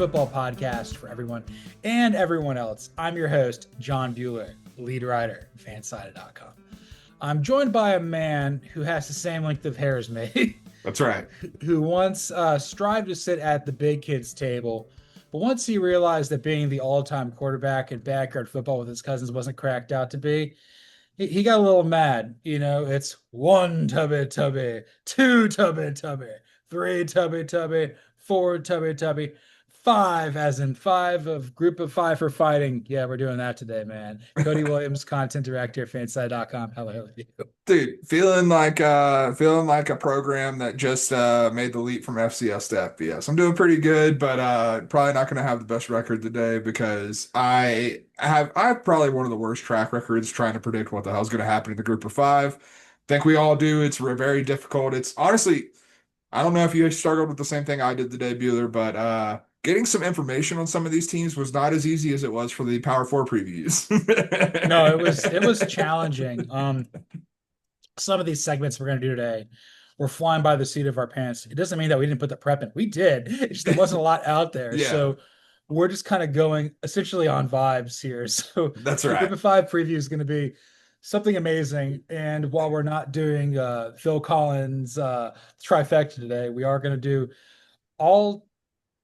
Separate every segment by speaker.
Speaker 1: football podcast for everyone and everyone else. I'm your host, Jon Buhler, lead writer, fansided.com. I'm joined by a man who has the same length of hair as me.
Speaker 2: That's right.
Speaker 1: Who once strived to sit at the big kids table, but once he realized that being the all-time quarterback in backyard football with his cousins wasn't cracked out to be, he got a little mad. You know, it's one tubby tubby, two tubby tubby, three tubby tubby, four tubby tubby, five as in five of group of five for fighting. Yeah, we're doing that today, man. Cody Williams, content director, fanside.com. Hello, you.
Speaker 2: Dude, feeling like a program that just made the leap from FCS to FBS. I'm doing pretty good, but probably not going to have the best record today because I have probably one of the worst track records trying to predict what the hell's going to happen in the group of five. Think we all do. It's very difficult. It's honestly, I don't know if you struggled with the same thing I did today, Bueller, but getting some information on some of these teams was not as easy as it was for the Power Four previews.
Speaker 1: No, it was challenging. Some of these segments we're going to do today, we're flying by the seat of our pants. It doesn't mean that we didn't put the prep in. We did. It just there wasn't a lot out there.
Speaker 2: Yeah.
Speaker 1: So we're just kind of going essentially on vibes here. So
Speaker 2: That's
Speaker 1: the
Speaker 2: right.
Speaker 1: Group of Five preview is going to be something amazing. And while we're not doing Phil Collins trifecta today, we are going to do all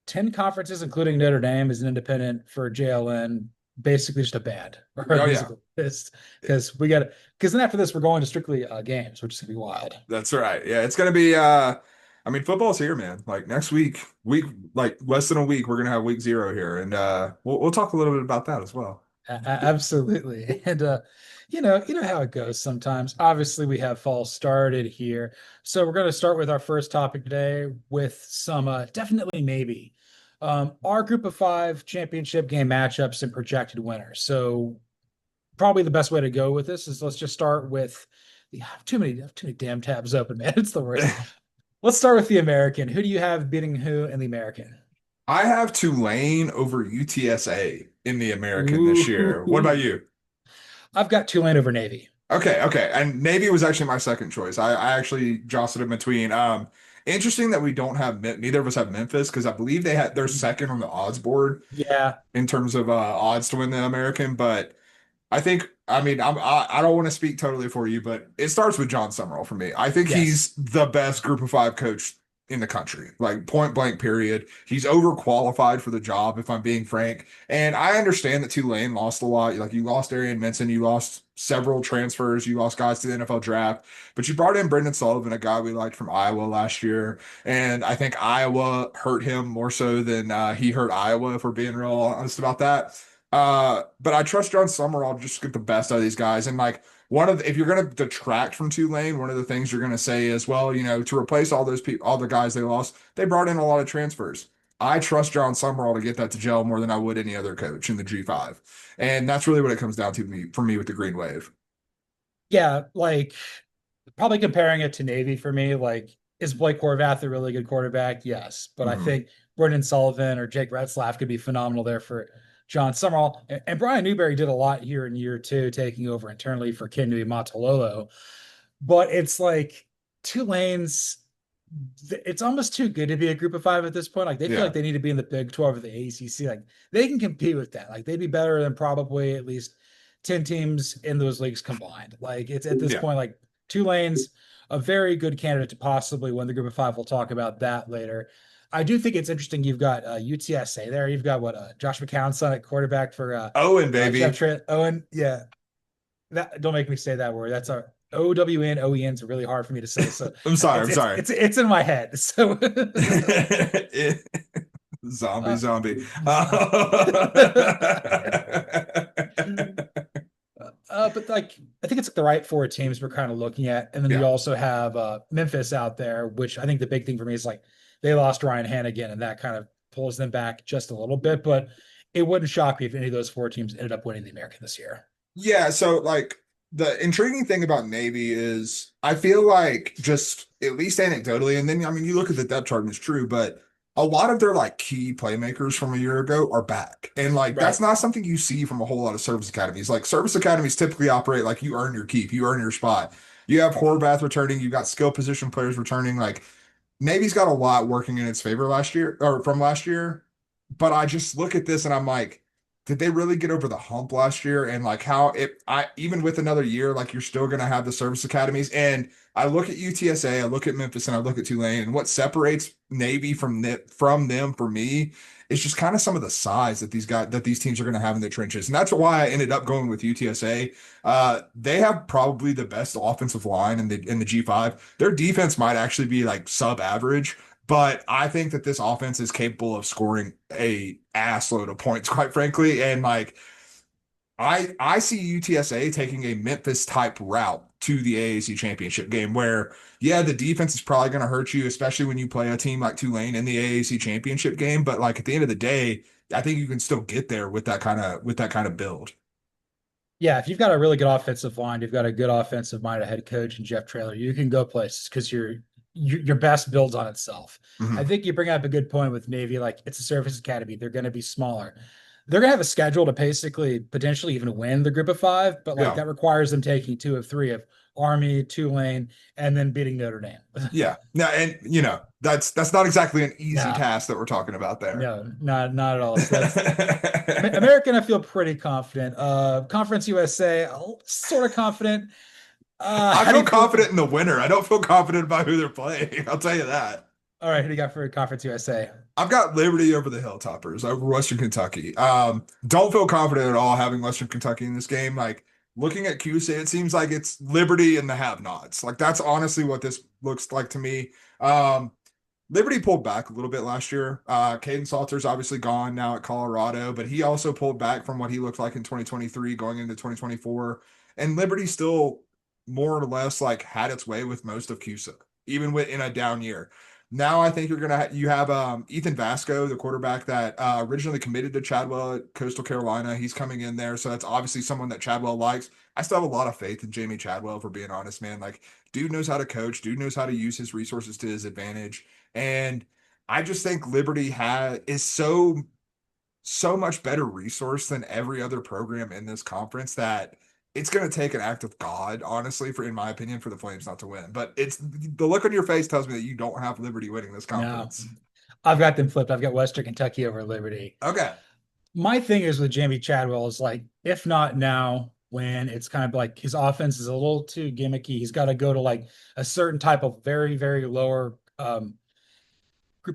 Speaker 1: 10 conferences, including Notre Dame, as an independent for JLN. Basically just a band or a musical list, because then after this we're going to strictly games, which is gonna be wild.
Speaker 2: That's right. Yeah, it's gonna be football's here, man. Like next week like less than a week, we're gonna have week 0 here, and we'll talk a little bit about that as well.
Speaker 1: Absolutely. And you know how it goes sometimes. Obviously we have fall started here, so we're going to start with our first topic today with some definitely maybe our group of five championship game matchups and projected winners. So probably the best way to go with this is let's just start with I have too many damn tabs open, man. It's the worst. Let's start with the American. Who do you have beating who in the American?
Speaker 2: I have Tulane over UTSA in the American this year. What about you?
Speaker 1: I've got Tulane over Navy.
Speaker 2: Okay. And Navy was actually my second choice. I actually jostled in between. Interesting that we don't have neither of us have Memphis because I believe they're second on the odds board.
Speaker 1: Yeah.
Speaker 2: In terms of odds to win the American, but I don't want to speak totally for you, but it starts with Jon Sumrall for me. I think he's the best group of five coach in the country, like point blank period. He's overqualified for the job, if I'm being frank. And I understand that Tulane lost a lot. Like you lost Arian Minson, you lost several transfers, you lost guys to the NFL draft, but you brought in Brendan Sullivan, a guy we liked from Iowa last year. And I think Iowa hurt him more so than he hurt Iowa, if we're being real honest about that. But I trust Jon Sumrall just to get the best out of these guys. And like if you're going to detract from Tulane, one of the things you're going to say is, well, to replace all those people, all the guys they lost, they brought in a lot of transfers. I trust Jon Sumrall to get that to gel more than I would any other coach in the G5. And that's really what it comes down to for me with the Green Wave.
Speaker 1: Yeah, like probably comparing it to Navy for me, like is Blake Horvath a really good quarterback? Yes. But I think Brendan Sullivan or Jake Retzlaff could be phenomenal there for Jon Sumrall. And Brian Newberry did a lot here in year 2, taking over internally for Kenui Matololo. But it's like Tulane's, it's almost too good to be a group of five at this point. Like they feel like they need to be in the Big 12 or the ACC. Like they can compete with that. Like they'd be better than probably at least 10 teams in those leagues combined. Like it's at this point, like Tulane's a very good candidate to possibly win the group of five. We'll talk about that later. I do think it's interesting. You've got UTSA there. You've got Josh McCown's son at quarterback for
Speaker 2: Owen, baby.
Speaker 1: Owen. Yeah. Don't make me say that word. That's our OWN. OEN's really hard for me to say. So
Speaker 2: I'm sorry.
Speaker 1: It's in my head. So
Speaker 2: zombie.
Speaker 1: But like I think it's the right 4 teams we're kind of looking at. And then you also have Memphis out there, which I think the big thing for me is like they lost Ryan Hannigan, and that kind of pulls them back just a little bit. But it wouldn't shock me if any of those 4 teams ended up winning the American this year.
Speaker 2: Yeah, so like the intriguing thing about Navy is I feel like just at least anecdotally, and then you look at the depth chart and it's true, but a lot of their like key playmakers from a year ago are back. And like that's not something you see from a whole lot of service academies. Like service academies typically operate like you earn your keep, you earn your spot. You have Horvath returning, you got skill position players returning. Like Navy's got a lot working in its favor from last year. but I just look at this and I'm like, did they really get over the hump last year? And like how it, I even with another year, like you're still going to have the service academies. And I look at UTSA, I look at Memphis, and I look at Tulane, and what separates Navy from them for me is just kind of some of the size that these teams are going to have in the trenches. And that's why I ended up going with UTSA. They have probably the best offensive line in the G5. Their defense might actually be like sub average. But I think that this offense is capable of scoring a ass load of points, quite frankly. And like I see UTSA taking a Memphis type route to the AAC championship game where, yeah, the defense is probably going to hurt you, especially when you play a team like Tulane in the AAC championship game. But like at the end of the day, I think you can still get there with that kind of build.
Speaker 1: Yeah, if you've got a really good offensive line, you've got a good offensive minded head coach and Jeff Traylor, you can go places because your best builds on itself. I
Speaker 2: Mhm.
Speaker 1: think you bring up a good point with Navy. Like it's a service academy, they're going to be smaller. They're going to have a schedule to basically potentially even win the group of five, but like
Speaker 2: Yeah.
Speaker 1: that requires them taking two of three of Army, Tulane, and then beating Notre Dame.
Speaker 2: Yeah. No, and that's not exactly an easy
Speaker 1: No,
Speaker 2: task that we're talking about there.
Speaker 1: no, not at all. So that's American. I feel pretty confident. Conference USA, sort of confident.
Speaker 2: I
Speaker 1: How do
Speaker 2: feel
Speaker 1: you feel?
Speaker 2: confident in the winner. I don't feel confident about who they're playing. I'll tell you that.
Speaker 1: All right, who do you got for Conference USA?
Speaker 2: I've got Liberty over the Hilltoppers over Western Kentucky. Don't feel confident at all having Western Kentucky in this game. Like looking at CUSA, it seems like it's Liberty and the have-nots. Like that's honestly what this looks like to me. Um, Liberty pulled back a little bit last year. Caden Salter's obviously gone now at Colorado, but he also pulled back from what he looked like in 2023 going into 2024. And Liberty still more or less like had its way with most of CUSA, even with in a down year. Now I think you have Ethan Vasco, the quarterback that originally committed to Chadwell at Coastal Carolina. He's coming in there, so that's obviously someone that Chadwell likes. I still have a lot of faith in Jamie Chadwell, for being honest, man. Like, dude knows how to coach. Dude knows how to use his resources to his advantage. And I just think Liberty is so much better resource than every other program in this conference that it's going to take an act of God, honestly, in my opinion, for the Flames not to win. But it's the look on your face tells me that you don't have Liberty winning this
Speaker 1: No,
Speaker 2: conference.
Speaker 1: I've got them flipped. I've got Western Kentucky over Liberty.
Speaker 2: Okay.
Speaker 1: My thing is with Jamie Chadwell is like, if not now, when it's kind of like his offense is a little too gimmicky, he's got to go to like a certain type of very, very lower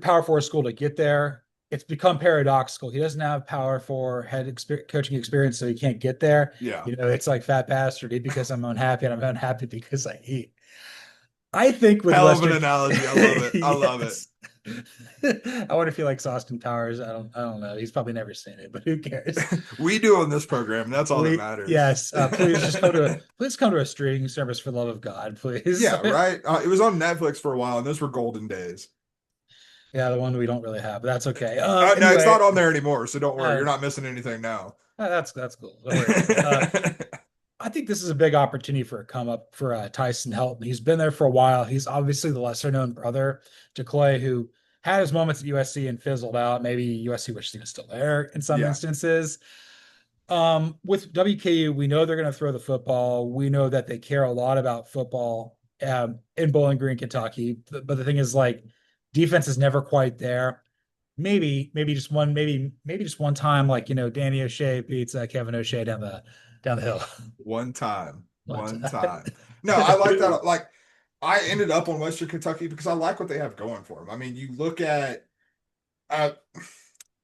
Speaker 1: power four school to get there. It's become paradoxical. He doesn't have power four coaching experience, so he can't get there.
Speaker 2: Yeah.
Speaker 1: It's like fat bastard. Eat because I'm unhappy, and I'm unhappy because I eat. I think with
Speaker 2: Hell of an
Speaker 1: Western,
Speaker 2: analogy. I love it. I love it.
Speaker 1: yes. I wonder if he likes Austin Towers. I don't know. He's probably never seen it, but who cares?
Speaker 2: We do on this program. That's all that matters.
Speaker 1: Yes. Please come to a streaming service for the love of God, please.
Speaker 2: Yeah, right. It was on Netflix for a while, and those were golden days.
Speaker 1: Yeah, the one we don't really have, but that's okay.
Speaker 2: No, it's
Speaker 1: Anyway,
Speaker 2: not on there anymore, so don't worry.
Speaker 1: uh,
Speaker 2: You're not missing anything now.
Speaker 1: that's cool. Don't worry about it. I think this is a big opportunity for a come up for Tyson Helton. He's been there for a while. He's obviously the lesser known brother to Clay, who had his moments at USC and fizzled out. Maybe USC wishes he was still there in some
Speaker 2: Yeah.
Speaker 1: instances. With WKU, we know they're going to throw the football. We know that they care a lot about football in Bowling Green, Kentucky. But the thing is, like, defense is never quite there. Maybe just one time, like Danny O'Shea beats Kevin O'Shea down the hill.
Speaker 2: One time.
Speaker 1: One
Speaker 2: One
Speaker 1: time.
Speaker 2: time. No, I like that. Like, I ended up on Western Kentucky because I like what they have going for them. I mean, you look at, uh,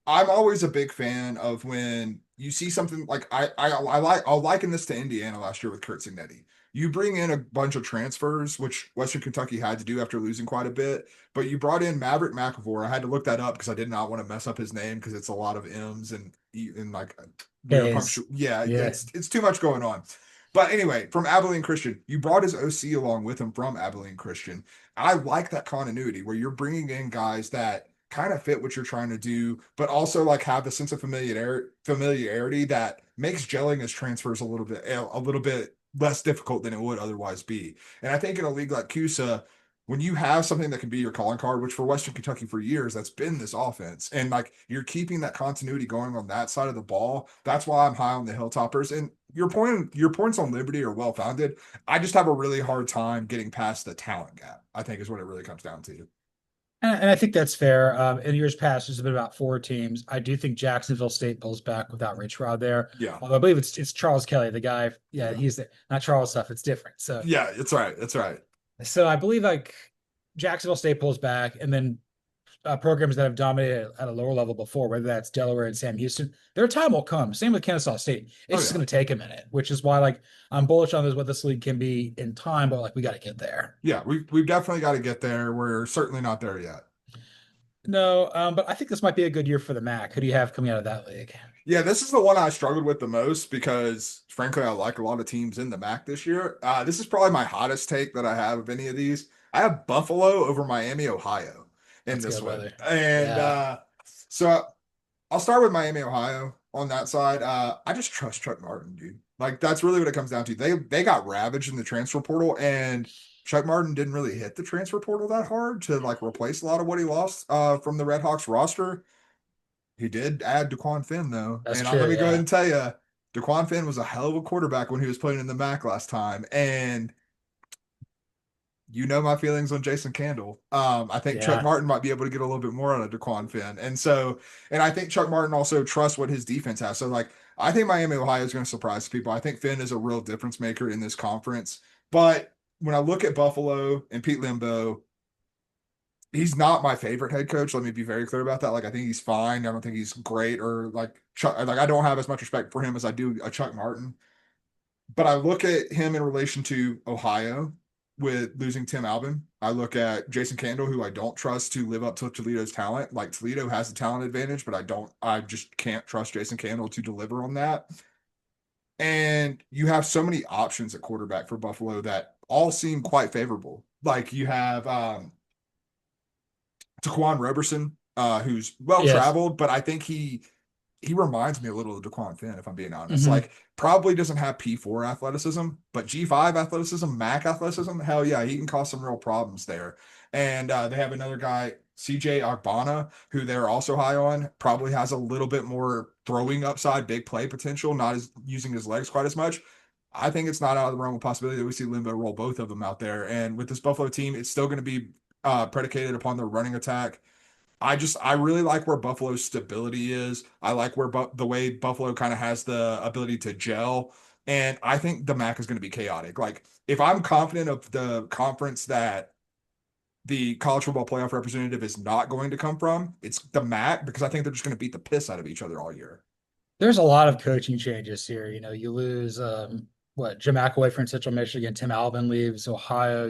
Speaker 2: I'm always a big fan of when you see something like I'll liken this to Indiana last year with Kurt Signetti. You bring in a bunch of transfers, which Western Kentucky had to do after losing quite a bit, but you brought in Maverick McAvoy. I had to look that up because I did not want to mess up his name because it's a lot of M's and like weird
Speaker 1: Days.
Speaker 2: punctual. Yeah,
Speaker 1: Yeah.
Speaker 2: it's too much going on. But anyway, from Abilene Christian, you brought his OC along with him from Abilene Christian. I like that continuity where you're bringing in guys that kind of fit what you're trying to do, but also like have the sense of familiarity that makes gelling as transfers a little bit less difficult than it would otherwise be. And I think in a league like CUSA, when you have something that can be your calling card, which for Western Kentucky for years, that's been this offense, and like you're keeping that continuity going on that side of the ball, that's why I'm high on the Hilltoppers. And your points on Liberty are well founded. I just have a really hard time getting past the talent gap, I think is what it really comes down to.
Speaker 1: And I think that's fair. In years past, there's been about four teams. I do think Jacksonville State pulls back without Rich Rod there.
Speaker 2: Yeah.
Speaker 1: Although I believe it's Charles Kelly, the guy. Yeah,
Speaker 2: Yeah.
Speaker 1: he's the, not Charles stuff. It's different.
Speaker 2: Yeah, it's right. It's right.
Speaker 1: So I believe like Jacksonville State pulls back, and then programs that have dominated at a lower level before, whether that's Delaware and Sam Houston, their time will come. Same with Kennesaw State.
Speaker 2: Oh
Speaker 1: It's just
Speaker 2: yeah.
Speaker 1: going to take a minute, which is why like I'm bullish on this what this league can be in time, but like we got to get there.
Speaker 2: Yeah, we've definitely got to get there. We're certainly not there yet.
Speaker 1: No, but I think this might be a good year for the MAC. Who do you have coming out of that league?
Speaker 2: Yeah, this is the one I struggled with the most because, frankly, I like a lot of teams in the MAC this year. This is probably my hottest take that I have of any of these. I have Buffalo over Miami, Ohio in
Speaker 1: Let's
Speaker 2: this
Speaker 1: go,
Speaker 2: one.
Speaker 1: brother.
Speaker 2: And
Speaker 1: Yeah.
Speaker 2: so I'll start with Miami, Ohio on that side. I just trust Chuck Martin, dude. Like that's really what it comes down to. They got ravaged in the transfer portal, and Chuck Martin didn't really hit the transfer portal that hard to like replace a lot of what he lost from the Red Hawks roster. He did add DeQuan Finn though,
Speaker 1: That's
Speaker 2: and let
Speaker 1: true.
Speaker 2: me go ahead
Speaker 1: Yeah.
Speaker 2: and tell you, DeQuan Finn was a hell of a quarterback when he was playing in the MAC last time, and you know my feelings on Jason Candle. I think Chuck
Speaker 1: Yeah.
Speaker 2: Martin might be able to get a little bit more out of DeQuan Finn. And I think Chuck Martin also trusts what his defense has. So, like, I think Miami, Ohio is going to surprise people. I think Finn is a real difference maker in this conference. But when I look at Buffalo and Pete Limbo, he's not my favorite head coach. Let me be very clear about that. Like, I think he's fine. I don't think he's great or like Chuck. Like, I don't have as much respect for him as I do a Chuck Martin. But I look at him in relation to Ohio with losing Tim Albin. I look at Jason Candle, who I don't trust to live up to Toledo's talent. Like Toledo has the talent advantage, but I just can't trust Jason Candle to deliver on that. And you have so many options at quarterback for Buffalo that all seem quite favorable. Like you have Taquan Roberson, who's well
Speaker 1: Yes.
Speaker 2: traveled, but I think he reminds me a little of DeQuan Finn, if I'm being honest.
Speaker 1: Hmm.
Speaker 2: Like, probably doesn't have P4 athleticism, but G5 athleticism, MAC athleticism, hell yeah, he can cause some real problems there. And they have another guy, CJ Agbana, who they're also high on, probably has a little bit more throwing upside, big play potential, not as using his legs quite as much. I think it's not out of the realm of possibility that we see Limbo roll both of them out there. And with this Buffalo team, it's still going to be predicated upon their running attack. I really like where Buffalo's stability is. I like where the way Buffalo kind of has the ability to gel, and I think the MAC is going to be chaotic. Like if I'm confident of the conference that the college football playoff representative is not going to come from, it's the MAC because I think they're just going to beat the piss out of each other all year.
Speaker 1: There's a lot of coaching changes here. You lose what Jim McElway from Central Michigan, Tim Albin leaves Ohio,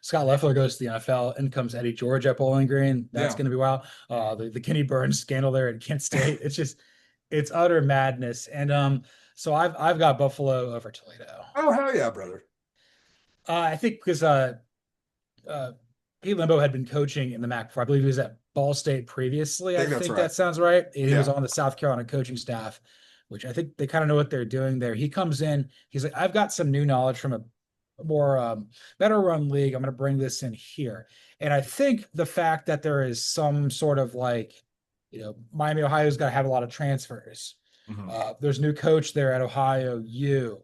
Speaker 1: Scott Loeffler goes to the NFL, in comes Eddie George at Bowling Green. That's
Speaker 2: Yeah.
Speaker 1: going to be wild. The Kenny Burns scandal there at Kent State. It's utter madness. And so I've got Buffalo over Toledo.
Speaker 2: Oh hell yeah, brother.
Speaker 1: I think because uh, Pete Limbo had been coaching in the MAC before. I believe he was at Ball State previously.
Speaker 2: I
Speaker 1: I
Speaker 2: think that's
Speaker 1: think
Speaker 2: right.
Speaker 1: that sounds right. And he was
Speaker 2: Yeah.
Speaker 1: on the South Carolina coaching staff, which I think they kind of know what they're doing there. He comes in, he's like, I've got some new knowledge from a more better run league. I'm going to bring this in here. And I think the fact that there is some sort of like, Miami, Ohio's got to have a lot of transfers.
Speaker 2: Mhm.
Speaker 1: There's a new coach there at Ohio U.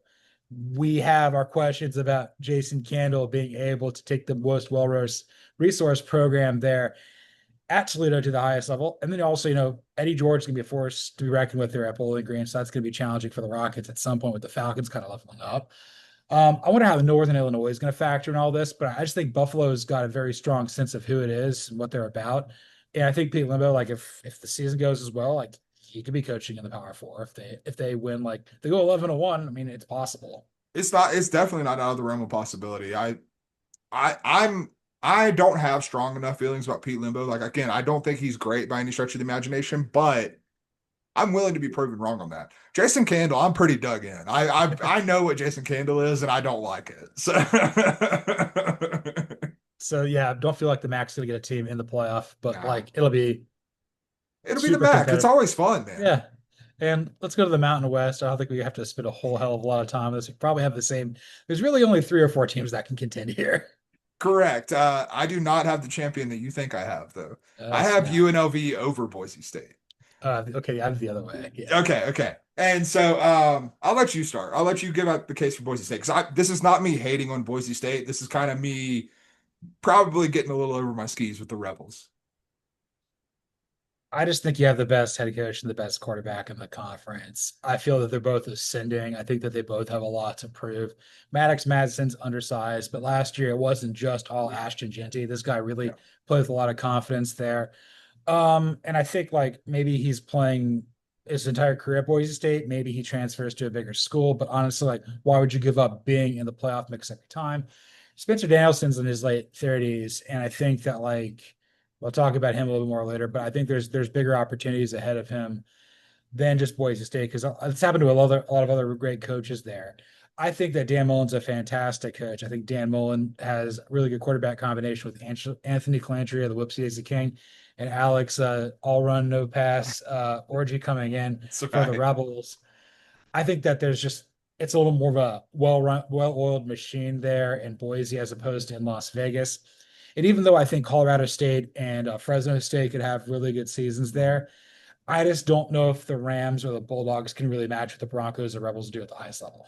Speaker 1: We have our questions about Jason Candle being able to take the most resource program there at Toledo to the highest level. And then also, Eddie George is going to be a force to be reckoned with there at Bowling Green. So that's going to be challenging for the Rockets at some point with the Falcons kind of leveling up. I wonder how the Northern Illinois is going to factor in all this, but I just think Buffalo's got a very strong sense of who it is and what they're about. And I think Pete Limbo, like if the season goes as well, like he could be coaching in the Power Four if they win, like they go 11-1. I mean, it's possible.
Speaker 2: It's definitely not out of the realm of possibility. I I'm I don't have strong enough feelings about Pete Limbo. Like again, I don't think he's great by any stretch of the imagination, but I'm willing to be proven wrong on that. Jason Candle, I'm pretty dug in. I know what Jason Candle is, and I don't like it. So
Speaker 1: So yeah, don't feel like the Mac's going to get a team in the playoff, but
Speaker 2: nah,
Speaker 1: like it'll be
Speaker 2: it'll be the
Speaker 1: super
Speaker 2: Mac. It's
Speaker 1: competitive.
Speaker 2: always fun, man.
Speaker 1: Yeah. And let's go to the Mountain West. I don't think we have to spend a whole hell of a lot of time on this. We probably have the same. There's really only three or four teams that can contend here.
Speaker 2: Correct. I do not have the champion that you think I have, though. I have
Speaker 1: Snap.
Speaker 2: UNLV over Boise State.
Speaker 1: Okay, I'm the other way. Yeah.
Speaker 2: Okay, okay. And so I'll let you start. I'll let you give out the case for Boise State because this is not me hating on Boise State. This is kind of me probably getting a little over my skis with the Rebels.
Speaker 1: I just think you have the best head coach and the best quarterback in the conference. I feel that they're both ascending. I think that they both have a lot to prove. Madsen's undersized, but last year it wasn't just all Ashton Jeanty. This guy really
Speaker 2: Yeah.
Speaker 1: played with a lot of confidence there. And I think like maybe he's playing his entire career at Boise State. Maybe he transfers to a bigger school, but honestly, like, why would you give up being in the playoff mix every time? Spencer Danielson's in his late 30s, and I think that like we'll talk about him a little more later, but I think there's bigger opportunities ahead of him than just Boise State because it's happened to a lot of other great coaches there. I think that Dan Mullen's a fantastic coach. I think Dan Mullen has a really good quarterback combination with Anthony Calantria, the Whoopsie Daisy King, and Alex all run no pass orgy coming in
Speaker 2: It's a
Speaker 1: for the
Speaker 2: fact.
Speaker 1: Rebels. I think that there's just it's a little more of a well-run, well-oiled machine there in Boise as opposed to in Las Vegas. And even though I think Colorado State and Fresno State could have really good seasons there, I just don't know if the Rams or the Bulldogs can really match what the Broncos or Rebels do at the highest level.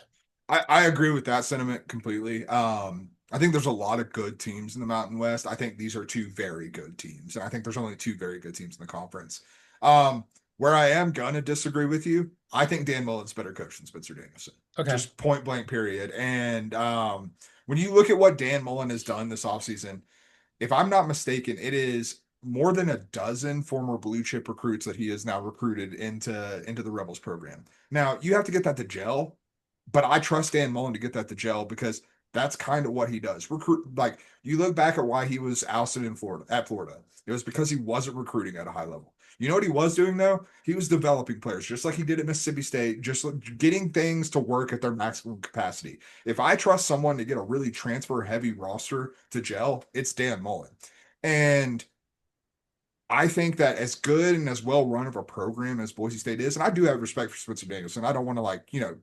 Speaker 2: I agree with that sentiment completely. I think there's a lot of good teams in the Mountain West. I think these are two very good teams, and I think there's only two very good teams in the conference. Where I am gonna disagree with you, I think Dan Mullen's better coach than Spencer Danielson.
Speaker 1: Okay.
Speaker 2: Just point blank, period. And when you look at what Dan Mullen has done this offseason, if I'm not mistaken, it is more than a dozen former blue chip recruits that he has now recruited into the Rebels program. Now you have to get that to gel, but I trust Dan Mullen to get that to gel because that's kind of what he does. Recruit, like you look back at why he was ousted in Florida. It was because he wasn't recruiting at a high level. You know what he was doing though? He was developing players just like he did at Mississippi State, just getting things to work at their maximum capacity. If I trust someone to get a really transfer heavy roster to gel, it's Dan Mullen. And I think that as good and as well run of a program as Boise State is, and I do have respect for Spencer Danielson. I don't want to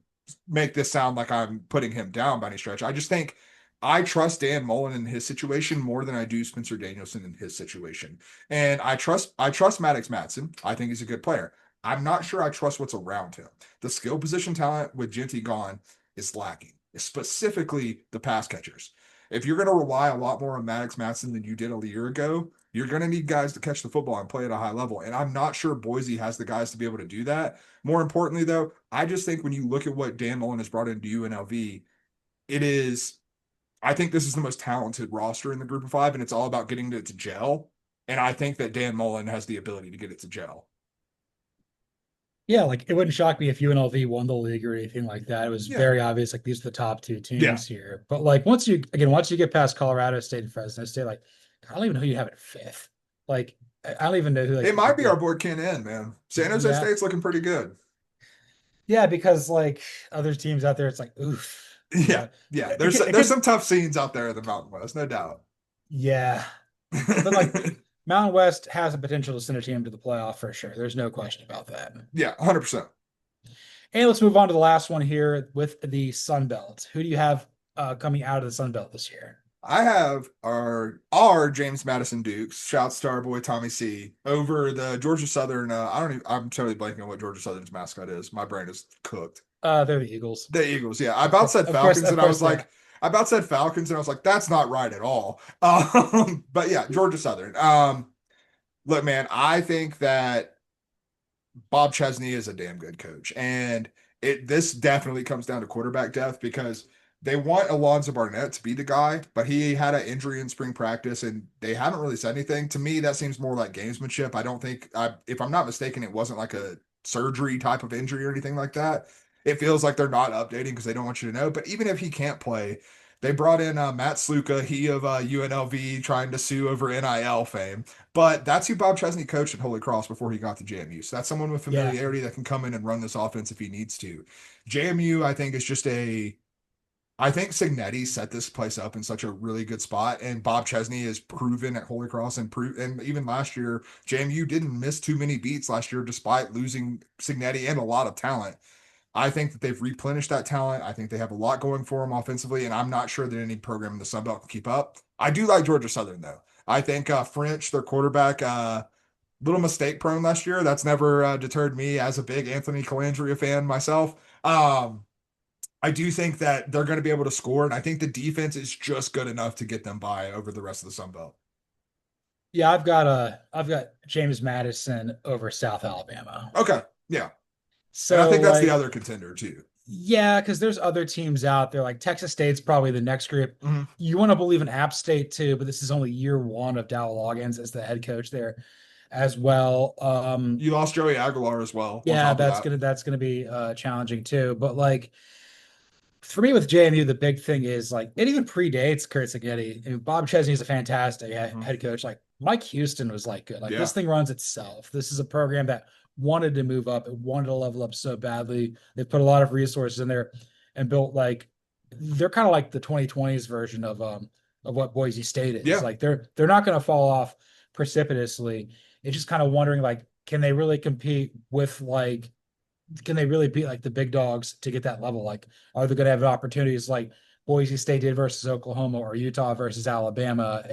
Speaker 2: make this sound like I'm putting him down by any stretch. I just think I trust Dan Mullen in his situation more than I do Spencer Danielson in his situation. And I trust Madsen. I think he's a good player. I'm not sure I trust what's around him. The skill position talent with Jeanty gone is lacking, specifically the pass catchers. If you're going to rely a lot more on Madsen than you did a year ago, you're going to need guys to catch the football and play at a high level. And I'm not sure Boise has the guys to be able to do that. More importantly, though, I just think when you look at what Dan Mullen has brought into UNLV, it is, I think this is the most talented roster in the group of five, and it's all about getting it to gel. And I think that Dan Mullen has the ability to get it to gel.
Speaker 1: Yeah, like it wouldn't shock me if UNLV won the league or anything like that. It was
Speaker 2: Yeah.
Speaker 1: very obvious, like these are the top two
Speaker 2: Yeah.
Speaker 1: teams here. But like once you get past Colorado State and Fresno State, like I don't even know who you have at fifth. Like I don't even know who
Speaker 2: It might be our boy Ken N, man. San Jose
Speaker 1: yeah.
Speaker 2: State's looking pretty good.
Speaker 1: Yeah, because like other teams out there, it's like oof.
Speaker 2: Yeah. Yeah.
Speaker 1: It
Speaker 2: There's
Speaker 1: could
Speaker 2: some tough scenes out there in the Mountain West, no doubt.
Speaker 1: yeah. But like Mountain West has the potential to send a team to the playoff for sure. There's no question about that.
Speaker 2: Yeah, 100%.
Speaker 1: And let's move on to the last one here with the Sun Belt. Who do you have coming out of the Sun Belt this year?
Speaker 2: I have our James Madison Dukes, shouts to our boy Tommy C, over the Georgia Southern. I don't even, I'm totally blanking on what Georgia Southern's mascot is. My brain is cooked.
Speaker 1: They're the Eagles.
Speaker 2: The Eagles, yeah. I about said
Speaker 1: Of course,
Speaker 2: Falcons,
Speaker 1: of
Speaker 2: and I
Speaker 1: course
Speaker 2: was
Speaker 1: they're
Speaker 2: like, I about said Falcons, and I was like, that's not right at all. But yeah, Georgia Southern. Look, man, I think that Bob Chesney is a damn good coach. And this definitely comes down to quarterback depth because they want Alonzo Barnett to be the guy, but he had an injury in spring practice and they haven't really said anything. To me, that seems more like gamesmanship. I don't think if I'm not mistaken, it wasn't like a surgery type of injury or anything like that. It feels like they're not updating because they don't want you to know. But even if he can't play, they brought in Matt Sluka, he of UNLV, trying to sue over NIL fame. But that's who Bob Chesney coached at Holy Cross before he got to JMU. So that's someone with
Speaker 1: yeah.
Speaker 2: familiarity that can come in and run this offense if he needs to. JMU, I think, is just I think Signetti set this place up in such a really good spot, and Bob Chesney has proven at Holy Cross and even last year, JMU didn't miss too many beats last year despite losing Signetti and a lot of talent. I think that they've replenished that talent. I think they have a lot going for them offensively, and I'm not sure that any program in the Sun Belt can keep up. I do like Georgia Southern though. I think French, their quarterback, little mistake prone last year. That's never deterred me as a big Anthony Calandria fan myself. I do think that they're going to be able to score, and I think the defense is just good enough to get them by over the rest of the Sun Belt.
Speaker 1: Yeah, I've got James Madison over South Alabama.
Speaker 2: Okay, yeah, and I
Speaker 1: So
Speaker 2: think that's the
Speaker 1: like,
Speaker 2: other contender too.
Speaker 1: yeah, because there's other teams out there. Like Texas State's probably the next group.
Speaker 2: Mhm.
Speaker 1: You want to believe in App State too, but this is only year one of Dow Loggins as the head coach there as well.
Speaker 2: You lost Joey Aguilar as well. On
Speaker 1: Yeah,
Speaker 2: top of that,
Speaker 1: that's gonna be challenging too. But like for me with JMU, the big thing is like it even predates Kurt Szigeti. I mean, Bob Chesney is a fantastic
Speaker 2: Mhm.
Speaker 1: head coach. Like Mike Houston was like good. Like this
Speaker 2: Yeah,
Speaker 1: thing runs itself. This is a program that wanted to move up. It wanted to level up so badly. They put a lot of resources in there and built like they're kind of like the 2020s version of what Boise State is.
Speaker 2: yeah,
Speaker 1: Like they're not going to fall off precipitously. It's just kind of wondering like can they really compete with like can they really beat like the big dogs to get that level? Like, are they going to have opportunities like Boise State did versus Oklahoma or Utah versus Alabama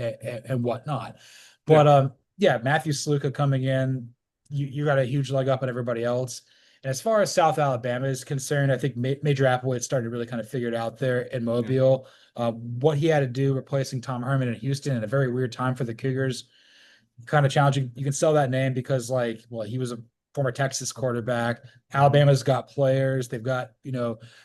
Speaker 1: and whatnot?
Speaker 2: yeah.
Speaker 1: But yeah, Matthew Sluka coming in, you got a huge leg up on everybody else. And as far as South Alabama is concerned, I think Major Applewhite started to really kind of figure it out there in
Speaker 2: Yeah.
Speaker 1: Mobile. What he had to do replacing Tom Herman in Houston in a very weird time for the Cougars kind of challenging. You can sell that name because, like, well, he was a former Texas quarterback. Alabama's got players. They've got,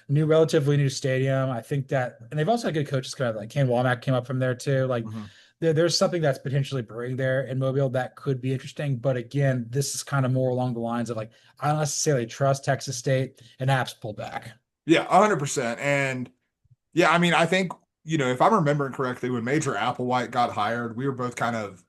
Speaker 1: relatively new stadium. I think that, and they've also had good coaches kind of like Ken Womack came up from there too. Like,
Speaker 2: Mhm.
Speaker 1: there's something that's potentially brewing there in Mobile that could be interesting. But again, this is kind of more along the lines of like, I don't necessarily trust Texas State and Apps pull back.
Speaker 2: Yeah, 100%. And yeah, I mean, I think, if I'm remembering correctly, when Major Applewhite got hired, we were both kind of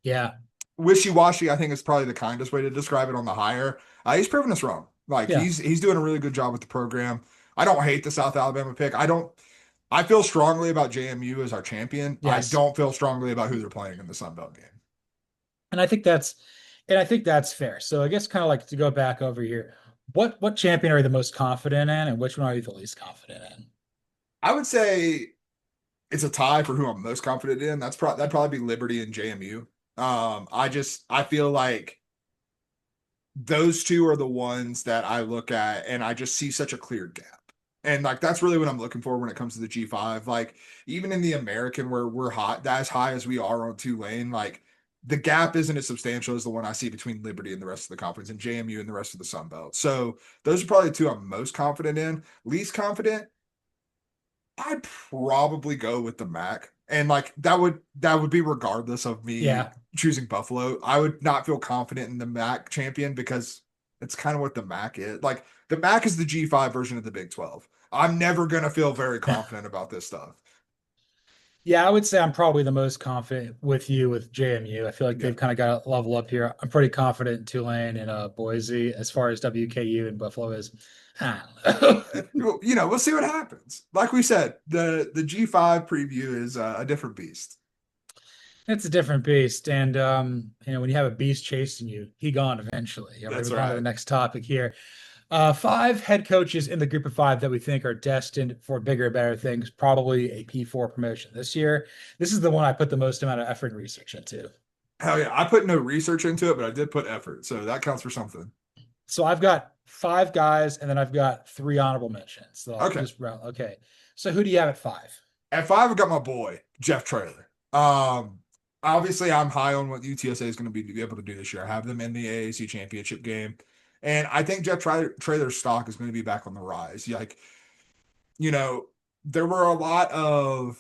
Speaker 1: Yeah.
Speaker 2: wishy-washy. I think is probably the kindest way to describe it on the hire. He's proven us wrong. Like
Speaker 1: Yeah.
Speaker 2: he's doing a really good job with the program. I don't hate the South Alabama pick. I feel strongly about JMU as our champion. I
Speaker 1: Yes.
Speaker 2: don't feel strongly about who they're playing in the Sun Belt game.
Speaker 1: And I think that's and I think that's fair. So I guess kind of like to go back over here, what champion are you the most confident in, and which one are you the least confident in?
Speaker 2: I would say it's a tie for who I'm most confident in. That'd probably be Liberty and JMU. I feel like those two are the ones that I look at and I just see such a clear gap. And like that's really what I'm looking for when it comes to the G5. Like even in the American where we're hot, as high as we are on Tulane, like the gap isn't as substantial as the one I see between Liberty and the rest of the conference and JMU and the rest of the Sun Belt. So those are probably the two I'm most confident in. Least confident, I'd probably go with the Mac. And like that would be regardless of me
Speaker 1: Yeah.
Speaker 2: choosing Buffalo. I would not feel confident in the Mac champion because it's kind of what the Mac is. Like the Mac is the G5 version of the Big 12. I'm never gonna feel very confident about this stuff.
Speaker 1: Yeah, I would say I'm probably the most confident with you with JMU. I feel like
Speaker 2: Yeah.
Speaker 1: they've kind of got a level up here. I'm pretty confident in Tulane and Boise as far as WKU and Buffalo is. I don't know.
Speaker 2: Well, we'll see what happens. Like we said, the G5 preview is a different beast.
Speaker 1: It's a different beast. And when you have a beast chasing you, he gone eventually. We're
Speaker 2: That's
Speaker 1: moving on to the
Speaker 2: right.
Speaker 1: next topic here. Five head coaches in the group of five that we think are destined for bigger and better things, probably a P4 promotion this year. This is the one I put the most amount of effort and research into.
Speaker 2: Hell yeah. I put no research into it, but I did put effort. So that counts for something.
Speaker 1: So I've got five guys, and then I've got three honorable mentions. So I'll
Speaker 2: Okay.
Speaker 1: just round. Okay. So who do you have at five?
Speaker 2: At five, I've got my boy, Jeff Traylor. Obviously, I'm high on what UTSA is going to be able to do this year. I have them in the AAC championship game. And I think Traylor's stock is going to be back on the rise. Like, you know, there were a lot of,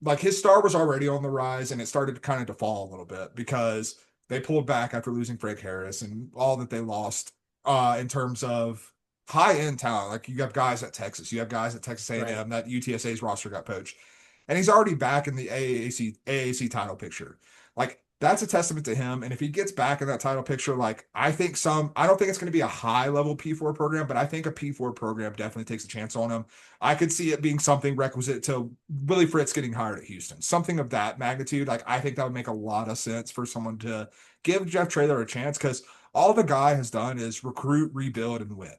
Speaker 2: like, his star was already on the rise, and it started kind of to fall a little bit because they pulled back after losing Frank Harris and all that they lost in terms of high end talent. Like you have guys at Texas, you have guys at Texas A&M.
Speaker 1: Right.
Speaker 2: That UTSA's roster got poached, and he's already back in the AAC title picture. Like that's a testament to him. And if he gets back in that title picture, like I don't think it's going to be a high level P4 program, but I think a P4 program definitely takes a chance on him. I could see it being something requisite to Willie Fritz getting hired at Houston, something of that magnitude. Like I think that would make a lot of sense for someone to give Jeff Traylor a chance because all the guy has done is recruit, rebuild, and win.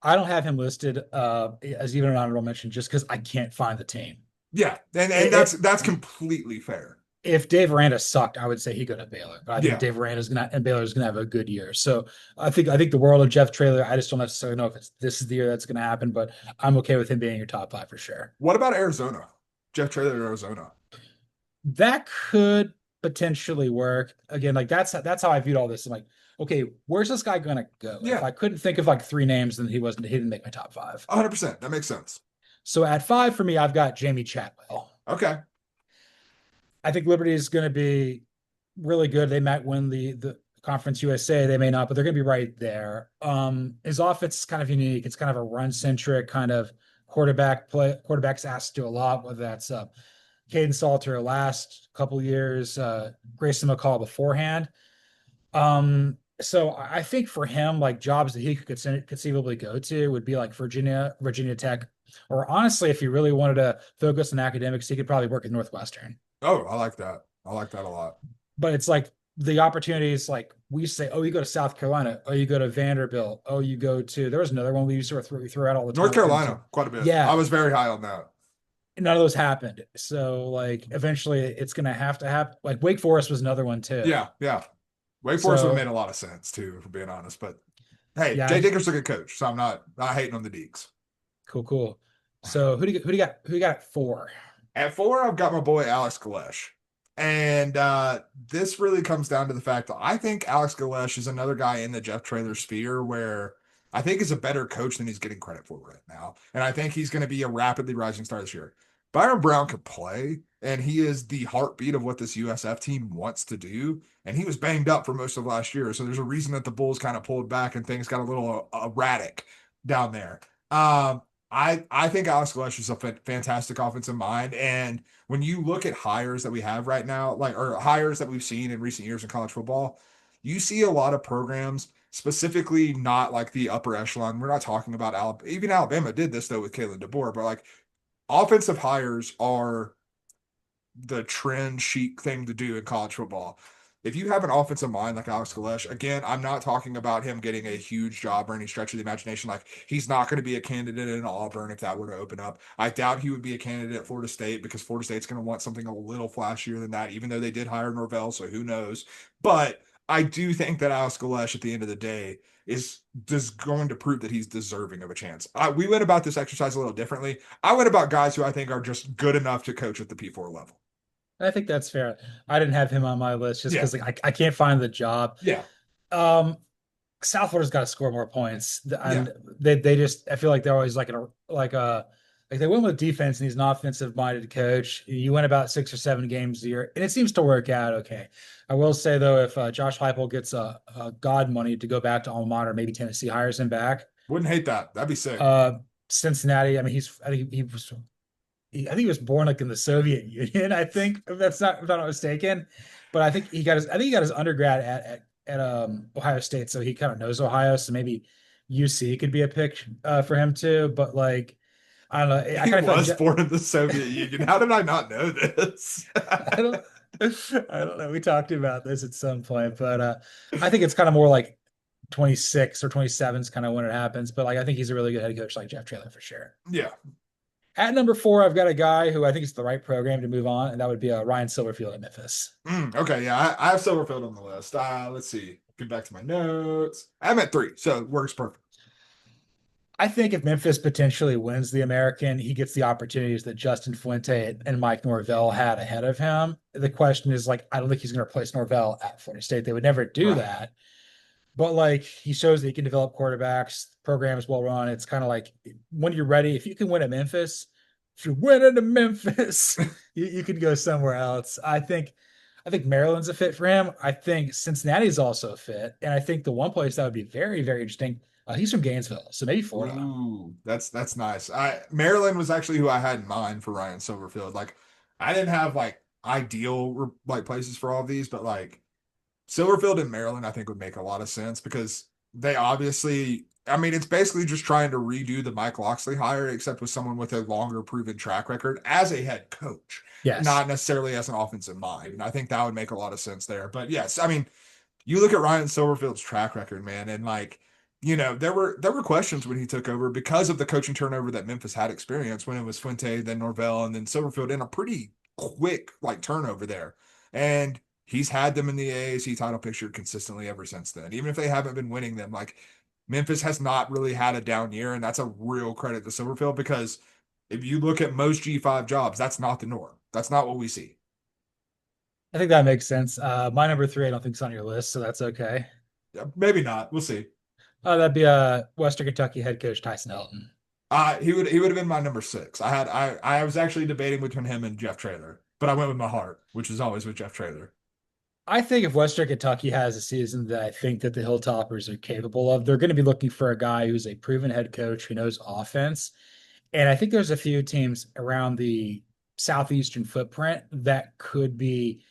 Speaker 1: I don't have him listed as even an honorable mention just because I can't find the team.
Speaker 2: Yeah, and
Speaker 1: It,
Speaker 2: that's
Speaker 1: it
Speaker 2: that's completely fair.
Speaker 1: if Dave Aranda sucked, I would say he go to Baylor. But I think
Speaker 2: Yeah.
Speaker 1: Dave Aranda's gonna and Baylor's gonna have a good year. So I think the world of Jeff Traylor. I just don't necessarily know if this is the year that's gonna happen, but I'm okay with him being your top five for sure.
Speaker 2: What about Arizona? Jeff Traylor in Arizona.
Speaker 1: That could potentially work. Again, like that's how I viewed all this. I'm like, okay, where's this guy gonna go? If
Speaker 2: Yeah,
Speaker 1: I couldn't think of like three names, then he didn't make my top five.
Speaker 2: 100%. That makes sense.
Speaker 1: So at five for me, I've got Jamie Chatwell.
Speaker 2: Okay.
Speaker 1: I think Liberty is going to be really good. They might win the Conference USA. They may not, but they're going to be right there. His offense is kind of unique. It's kind of a run centric kind of quarterback play. Quarterbacks asked to do a lot, whether that's Caden Salter last couple years, Grayson McCall beforehand. So I think for him, like jobs that he could conceivably go to would be like Virginia Tech, or honestly, if he really wanted to focus on academics, he could probably work at Northwestern.
Speaker 2: Oh, I like that. I like that a lot.
Speaker 1: But it's like the opportunities, like we say, oh, you go to South Carolina, oh, you go to Vanderbilt, oh, you go to, there was another one we sort of threw out all the
Speaker 2: North
Speaker 1: time.
Speaker 2: Carolina, quite a bit. I
Speaker 1: Yeah,
Speaker 2: was very high on that.
Speaker 1: none of those happened. So like eventually it's gonna have to happen. Like Wake Forest was another one too.
Speaker 2: Yeah, yeah. Wake Forest would have
Speaker 1: So
Speaker 2: made a lot of sense too, for being honest. But hey,
Speaker 1: yeah,
Speaker 2: Jay Dicker's a good coach, so I'm not hating on the Deeks.
Speaker 1: cool. So who do you got at four?
Speaker 2: At four, I've got my boy Alex Galesh. And this really comes down to the fact that I think Alex Galesh is another guy in the Jeff Traylor sphere where I think is a better coach than he's getting credit for right now. And I think he's going to be a rapidly rising star this year. Byron Brown can play, and he is the heartbeat of what this USF team wants to do. And he was banged up for most of last year. So there's a reason that the Bulls kind of pulled back and things got a little erratic down there. I think Alex Galesh is a fantastic offensive mind. And when you look at hires that we have right now, like or hires that we've seen in recent years in college football, you see a lot of programs, specifically not like the upper echelon. We're not talking about Alabama. Even Alabama did this though with Kalen DeBoer, but like offensive hires are the trend chic thing to do in college football. If you have an offensive mind like Alex Galesh, again, I'm not talking about him getting a huge job or any stretch of the imagination. Like he's not going to be a candidate in Auburn if that were to open up. I doubt he would be a candidate at Florida State because Florida State's going to want something a little flashier than that, even though they did hire Norvell, so who knows. But I do think that Alex Galesh at the end of the day is just going to prove that he's deserving of a chance. We went about this exercise a little differently. I went about guys who I think are just good enough to coach at the P4 level.
Speaker 1: I think that's fair. I didn't have him on my list just
Speaker 2: Yeah.
Speaker 1: because like I can't find the job.
Speaker 2: Yeah.
Speaker 1: Um, South Florida's got to score more points,
Speaker 2: Yeah.
Speaker 1: and they just I feel like they're always like they went with defense, and he's an offensive minded coach. You win about 6 or 7 games a year, and it seems to work out okay. I will say though, if Josh Heupel gets a God money to go back to alma mater, maybe Tennessee hires him back.
Speaker 2: Wouldn't hate that. That'd be sick.
Speaker 1: Cincinnati, I mean, I think he was born like in the Soviet Union. I think if I'm not mistaken, but I think he got his undergrad at Ohio State, so he kind of knows Ohio. So maybe UC could be a pick for him too. But like I don't know, I
Speaker 2: He
Speaker 1: kind of feel
Speaker 2: was
Speaker 1: like
Speaker 2: born in the Soviet Union. How did I not know this?
Speaker 1: I don't I don't know. We talked about this at some point, but I think it's kind of more like 26 or 27 is kind of when it happens. But like I think he's a really good head coach, like Jeff Traylor for sure.
Speaker 2: Yeah.
Speaker 1: At number four, I've got a guy who I think is the right program to move on, and that would be Ryan Silverfield at Memphis.
Speaker 2: Okay. Yeah. I have Silverfield on the list. Let's see. Get back to my notes. I'm at 3, so it works perfect.
Speaker 1: I think if Memphis potentially wins the American, he gets the opportunities that Justin Fuente and Mike Norvell had ahead of him. The question is like, I don't think he's going to replace Norvell at Florida State. They would never do
Speaker 2: Right.
Speaker 1: that. But like he shows that he can develop quarterbacks. The program is well run. It's kind of like when you're ready, if you can win at Memphis, if you win at Memphis, you could go somewhere else. I think Maryland's a fit for him. I think Cincinnati's also a fit. And I think the one place that would be very, very interesting, he's from Gainesville, so maybe Florida.
Speaker 2: Ooh, that's nice. Maryland was actually who I had in mind for Ryan Silverfield. Like, I didn't have like ideal like places for all of these, but like Silverfield in Maryland, I think would make a lot of sense because they obviously, I mean, it's basically just trying to redo the Mike Locksley hire, except with someone with a longer proven track record as a head coach,
Speaker 1: Yes.
Speaker 2: not necessarily as an offensive mind. And I think that would make a lot of sense there. But yes, I mean, you look at Ryan Silverfield's track record, man, and like, there were questions when he took over because of the coaching turnover that Memphis had experienced when it was Fuente, then Norvell, and then Silverfield in a pretty quick like turnover there. And he's had them in the AAC title picture consistently ever since then. Even if they haven't been winning them, like Memphis has not really had a down year, and that's a real credit to Silverfield because if you look at most G5 jobs, that's not the norm. That's not what we see.
Speaker 1: I think that makes sense. My number three, I don't think is on your list, so that's okay.
Speaker 2: Yeah, maybe not. We'll see.
Speaker 1: That'd be Western Kentucky head coach Tyson Elton.
Speaker 2: He would have been my number six. I was actually debating between him and Jeff Traylor, but I went with my heart, which is always with Jeff Traylor.
Speaker 1: I think if Western Kentucky has a season that I think that the Hilltoppers are capable of, they're going to be looking for a guy who's a proven head coach who knows offense. And I think there's a few teams around the southeastern footprint that could be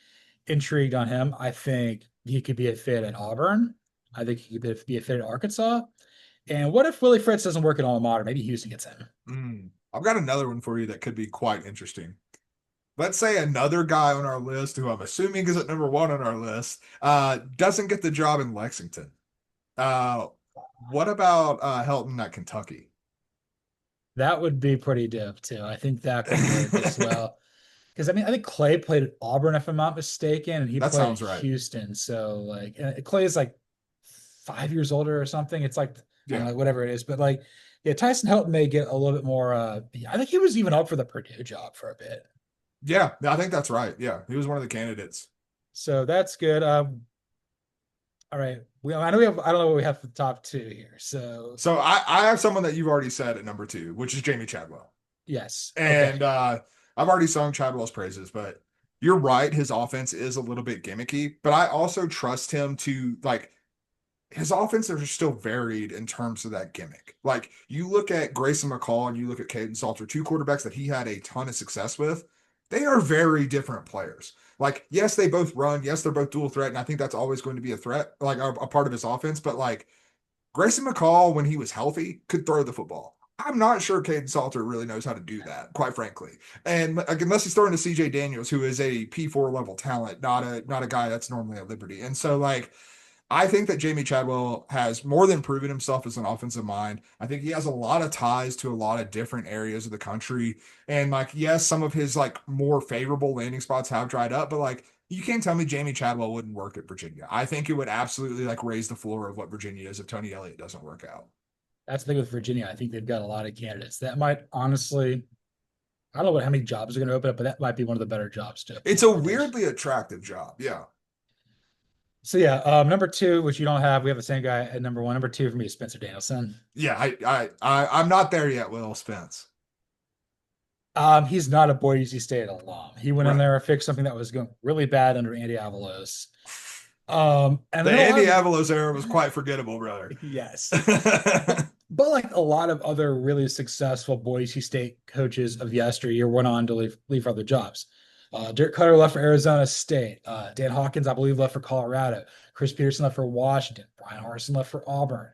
Speaker 1: intrigued on him. I think he could be a fit at Auburn. I think he could be a fit at Arkansas. And what if Willie Fritz doesn't work at alma mater? Maybe Houston gets him.
Speaker 2: I've got another one for you that could be quite interesting. Let's say another guy on our list, who I'm assuming is at number one on our list, doesn't get the job in Lexington. What about Helton at Kentucky?
Speaker 1: That would be pretty dope too. I think that could work as well. Because I mean, I think Clay played at Auburn, if I'm not mistaken, and he
Speaker 2: That
Speaker 1: played
Speaker 2: sounds
Speaker 1: at
Speaker 2: right.
Speaker 1: Houston. So like, Clay is like 5 years older or something. It's like, I don't know, whatever it is. But like, yeah, Tyson Helton may get a little bit more. I think he was even up for the Purdue job for a bit.
Speaker 2: Yeah, I think that's right. Yeah, he was one of the candidates.
Speaker 1: So that's good. All right. I know we have. I don't know what we have for the top two here.
Speaker 2: So I have someone that you've already said at number two, which is Jamie Chadwell.
Speaker 1: Yes.
Speaker 2: And
Speaker 1: Okay.
Speaker 2: I've already sung Chadwell's praises, but you're right. His offense is a little bit gimmicky, but I also trust him to like his offenses are still varied in terms of that gimmick. Like you look at Grayson McCall and you look at Caden Salter, two quarterbacks that he had a ton of success with. They are very different players. Like, yes, they both run. Yes, they're both dual threat. And I think that's always going to be a threat, like a part of his offense. But like Grayson McCall, when he was healthy, could throw the football. I'm not sure Caden Salter really knows how to do that, quite frankly. And like, unless he's throwing to CJ Daniels, who is a P4 level talent, not a guy that's normally at Liberty. And so like I think that Jamie Chadwell has more than proven himself as an offensive mind. I think he has a lot of ties to a lot of different areas of the country. And like, yes, some of his like more favorable landing spots have dried up, but like you can't tell me Jamie Chadwell wouldn't work at Virginia. I think it would absolutely like raise the floor of what Virginia is if Tony Elliott doesn't work out.
Speaker 1: That's the thing with Virginia. I think they've got a lot of candidates that might honestly. I don't know how many jobs are going to open up, but that might be one of the better jobs to open
Speaker 2: It's
Speaker 1: up
Speaker 2: a
Speaker 1: for this.
Speaker 2: weirdly attractive job. Yeah.
Speaker 1: So yeah, number two, which you don't have, we have the same guy at number one. Number two for me is Spencer Danielson.
Speaker 2: Yeah, I'm not there yet, Will Spence.
Speaker 1: He's not a Boise State alum. He went in
Speaker 2: Right.
Speaker 1: there and fixed something that was going really bad under Andy Avalos. And
Speaker 2: The
Speaker 1: then a lot
Speaker 2: Andy
Speaker 1: of
Speaker 2: Avalos era was quite forgettable, brother.
Speaker 1: yes, but like a lot of other really successful Boise State coaches of yesteryear went on to leave for other jobs. Dirk Cutter left for Arizona State. Dan Hawkins, I believe, left for Colorado. Chris Peterson left for Washington. Brian Harsin left for Auburn.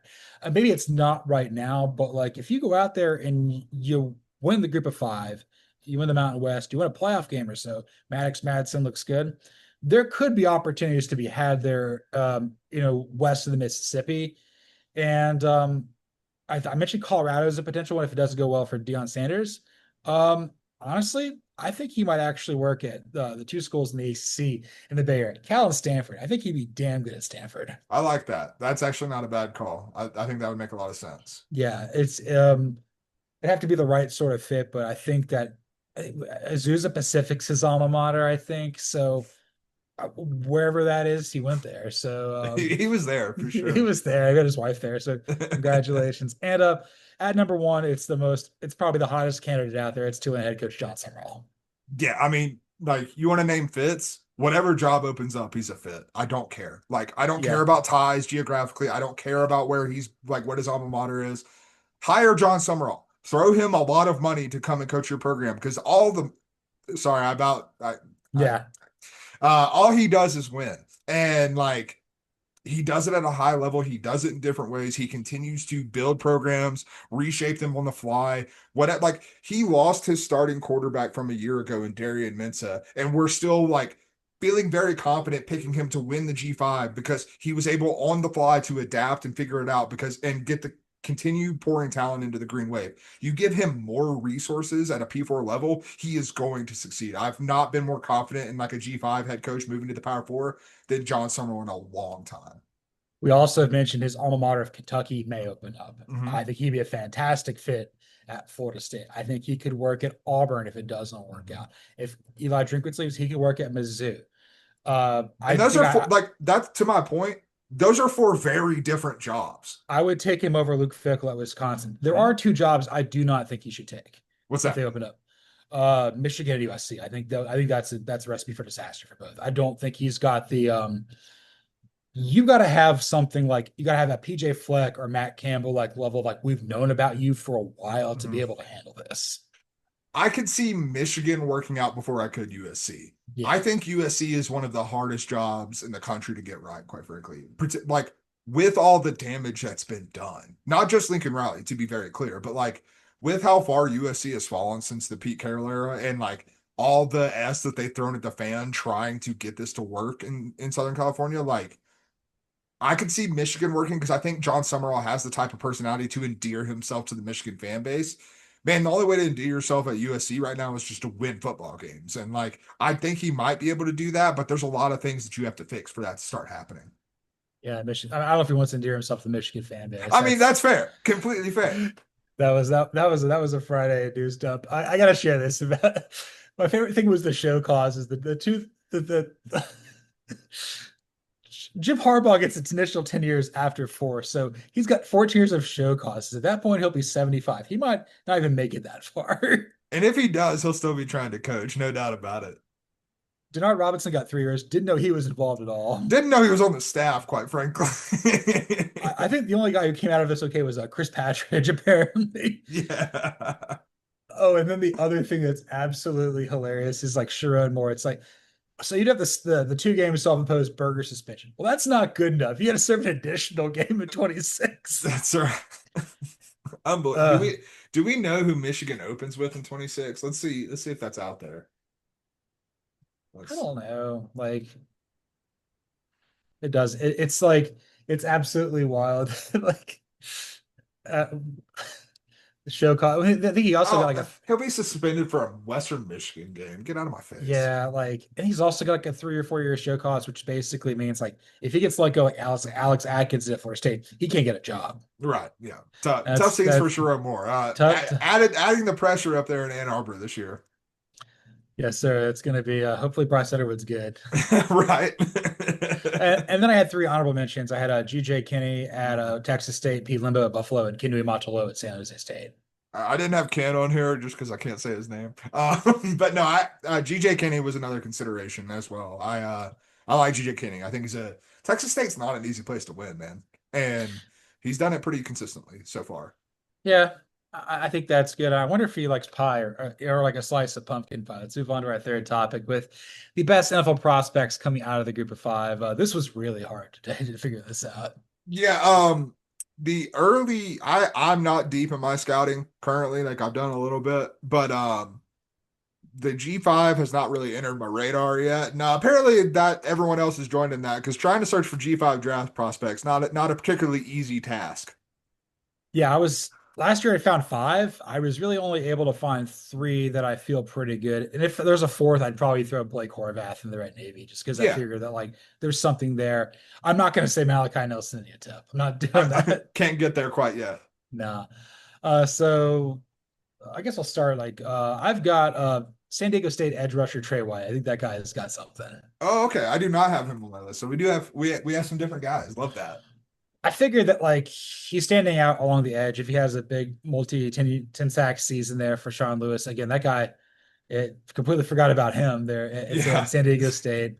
Speaker 1: Maybe it's not right now, but like if you go out there and you win the group of five, you win the Mountain West, you win a playoff game or so, Maddux Madsen looks good. There could be opportunities to be had there, west of the Mississippi. And I mentioned Colorado as a potential one if it doesn't go well for Deion Sanders. Honestly, I think he might actually work at the two schools in the ACC in the Bay Area, Cal and Stanford. I think he'd be damn good at Stanford.
Speaker 2: I like that. That's actually not a bad call. I think that would make a lot of sense.
Speaker 1: Yeah, it'd have to be the right sort of fit, but I think that Azusa Pacific's his alma mater, I think. So wherever that is, he went there. So
Speaker 2: He was there for
Speaker 1: he
Speaker 2: sure.
Speaker 1: was there. I got his wife there. So congratulations. And at number one, it's probably the hottest candidate out there. It's Tulane head coach Jon Sumrall.
Speaker 2: Yeah, I mean, like you want to name fits? Whatever job opens up, he's a fit. I don't care. Like, I don't care
Speaker 1: Yeah.
Speaker 2: about ties geographically. I don't care about where he's like what his alma mater is. Hire Jon Sumrall. Throw him a lot of money to come and coach your program because
Speaker 1: Yeah.
Speaker 2: all he does is win. And like he does it at a high level. He does it in different ways. He continues to build programs, reshape them on the fly. Like he lost his starting quarterback from a year ago in Darian Mensah, and we're still like feeling very confident picking him to win the G5 because he was able on the fly to adapt and figure it out and get the continue pouring talent into the green wave. You give him more resources at a P4 level, he is going to succeed. I've not been more confident in like a G5 head coach moving to the Power 4 than Jon Sumrall in a long time.
Speaker 1: We also have mentioned his alma mater of Kentucky may open up.
Speaker 2: Mm-hmm.
Speaker 1: I think he'd be a fantastic fit at Florida State. I think he could work at Auburn if it doesn't work out. If Eli Drinkwitz leaves, he could work at Mizzou.
Speaker 2: And those are like that's to my point. Those are 4 very different jobs.
Speaker 1: I would take him over Luke Fickell at Wisconsin. There are 2 jobs I do not think he should take.
Speaker 2: What's
Speaker 1: if
Speaker 2: that?
Speaker 1: they open up? Michigan and USC. I think that's a recipe for disaster for both. I don't think he's got the you got to have something like you got to have that PJ Fleck or Matt Campbell like level like we've known about you for a while to be able to handle this.
Speaker 2: I could see Michigan working out before I could USC. Yeah. I think USC is one of the hardest jobs in the country to get right, quite frankly. Like with all the damage that's been done, not just Lincoln Riley, to be very clear, but like with how far USC has fallen since the Pete Carroll era and like all the S that they've thrown at the fan trying to get this to work in Southern California, like I could see Michigan working because I think Jon Sumrall has the type of personality to endear himself to the Michigan fan base. Man, the only way to endear yourself at USC right now is just to win football games. And like, I think he might be able to do that, but there's a lot of things that you have to fix for that to start happening.
Speaker 1: Yeah, Michigan. I don't know if he wants to endear himself to the Michigan fan base.
Speaker 2: I mean, that's fair. Completely fair.
Speaker 1: That was a Friday news dump. I gotta share this. My favorite thing was the show causes the Jim Harbaugh gets its initial 10 years after 4. So he's got 14 years of show causes. At that point, he'll be 75. He might not even make it that far.
Speaker 2: And if he does, he'll still be trying to coach. No doubt about it.
Speaker 1: Denard Robinson got 3 years. Didn't know he was involved at all.
Speaker 2: Didn't know he was on the staff, quite frankly.
Speaker 1: I think the only guy who came out of this okay was Chris Patridge, apparently.
Speaker 2: Yeah.
Speaker 1: Oh, and then the other thing that's absolutely hilarious is like Sherrod Moore. It's like, so you'd have the 2 games self-imposed burger suspension. Well, that's not good enough. You got to serve an additional game in 26.
Speaker 2: That's right. Unbelievable. Do we know who Michigan opens with in 26? Let's see if that's out there.
Speaker 1: I don't know. Like it does. It's like it's absolutely wild. Like the show call. I think he also got like
Speaker 2: he'll be suspended for a Western Michigan game. Get out of my face.
Speaker 1: Yeah, like and he's also got like a 3 or 4 year show cause, which basically means like if he gets let go like Alex Atkins at Florida State, he can't get a job.
Speaker 2: Right. Yeah. Tough things for Sherrod Moore. Adding the pressure up there in Ann Arbor this year.
Speaker 1: Yes, sir. It's going to be hopefully Bryce Edwards good.
Speaker 2: Right.
Speaker 1: and then I had 3 honorable mentions. I had G.J. Kinney at Texas State, Pete Limbo at Buffalo, and Kinui Matalo at San Jose State.
Speaker 2: I didn't have Ken on here just because I can't say his name. But no, G.J. Kinney was another consideration as well. I like G.J. Kinney. I think Texas State's not an easy place to win, man. And he's done it pretty consistently so far.
Speaker 1: Yeah. I think that's good. I wonder if he likes pie or like a slice of pumpkin pie. Let's move on to our 3rd topic with the best NFL prospects coming out of the group of 5. This was really hard today to figure this out.
Speaker 2: Yeah. I'm not deep in my scouting currently. Like I've done a little bit, but the G5 has not really entered my radar yet. Now, apparently that everyone else has joined in that because trying to search for G5 draft prospects, not a particularly easy task.
Speaker 1: Yeah, last year I found 5. I was really only able to find 3 that I feel pretty good. And if there's a 4th, I'd probably throw Blake Horvath in the Red Navy just because I figure that like there's something there. I'm not going to say Malachi Nelson yet. I'm not doing that.
Speaker 2: Can't get there quite yet.
Speaker 1: Nah. So I guess I'll start I've got San Diego State edge rusher Trey White. I think that guy has got something.
Speaker 2: Oh, okay. I do not have him on my list. So we have some different guys. Love that.
Speaker 1: I figured that like he's standing out along the edge. If he has a big multi-10 sack season there for Sean Lewis, again, that guy, it completely forgot about him there at San Diego State.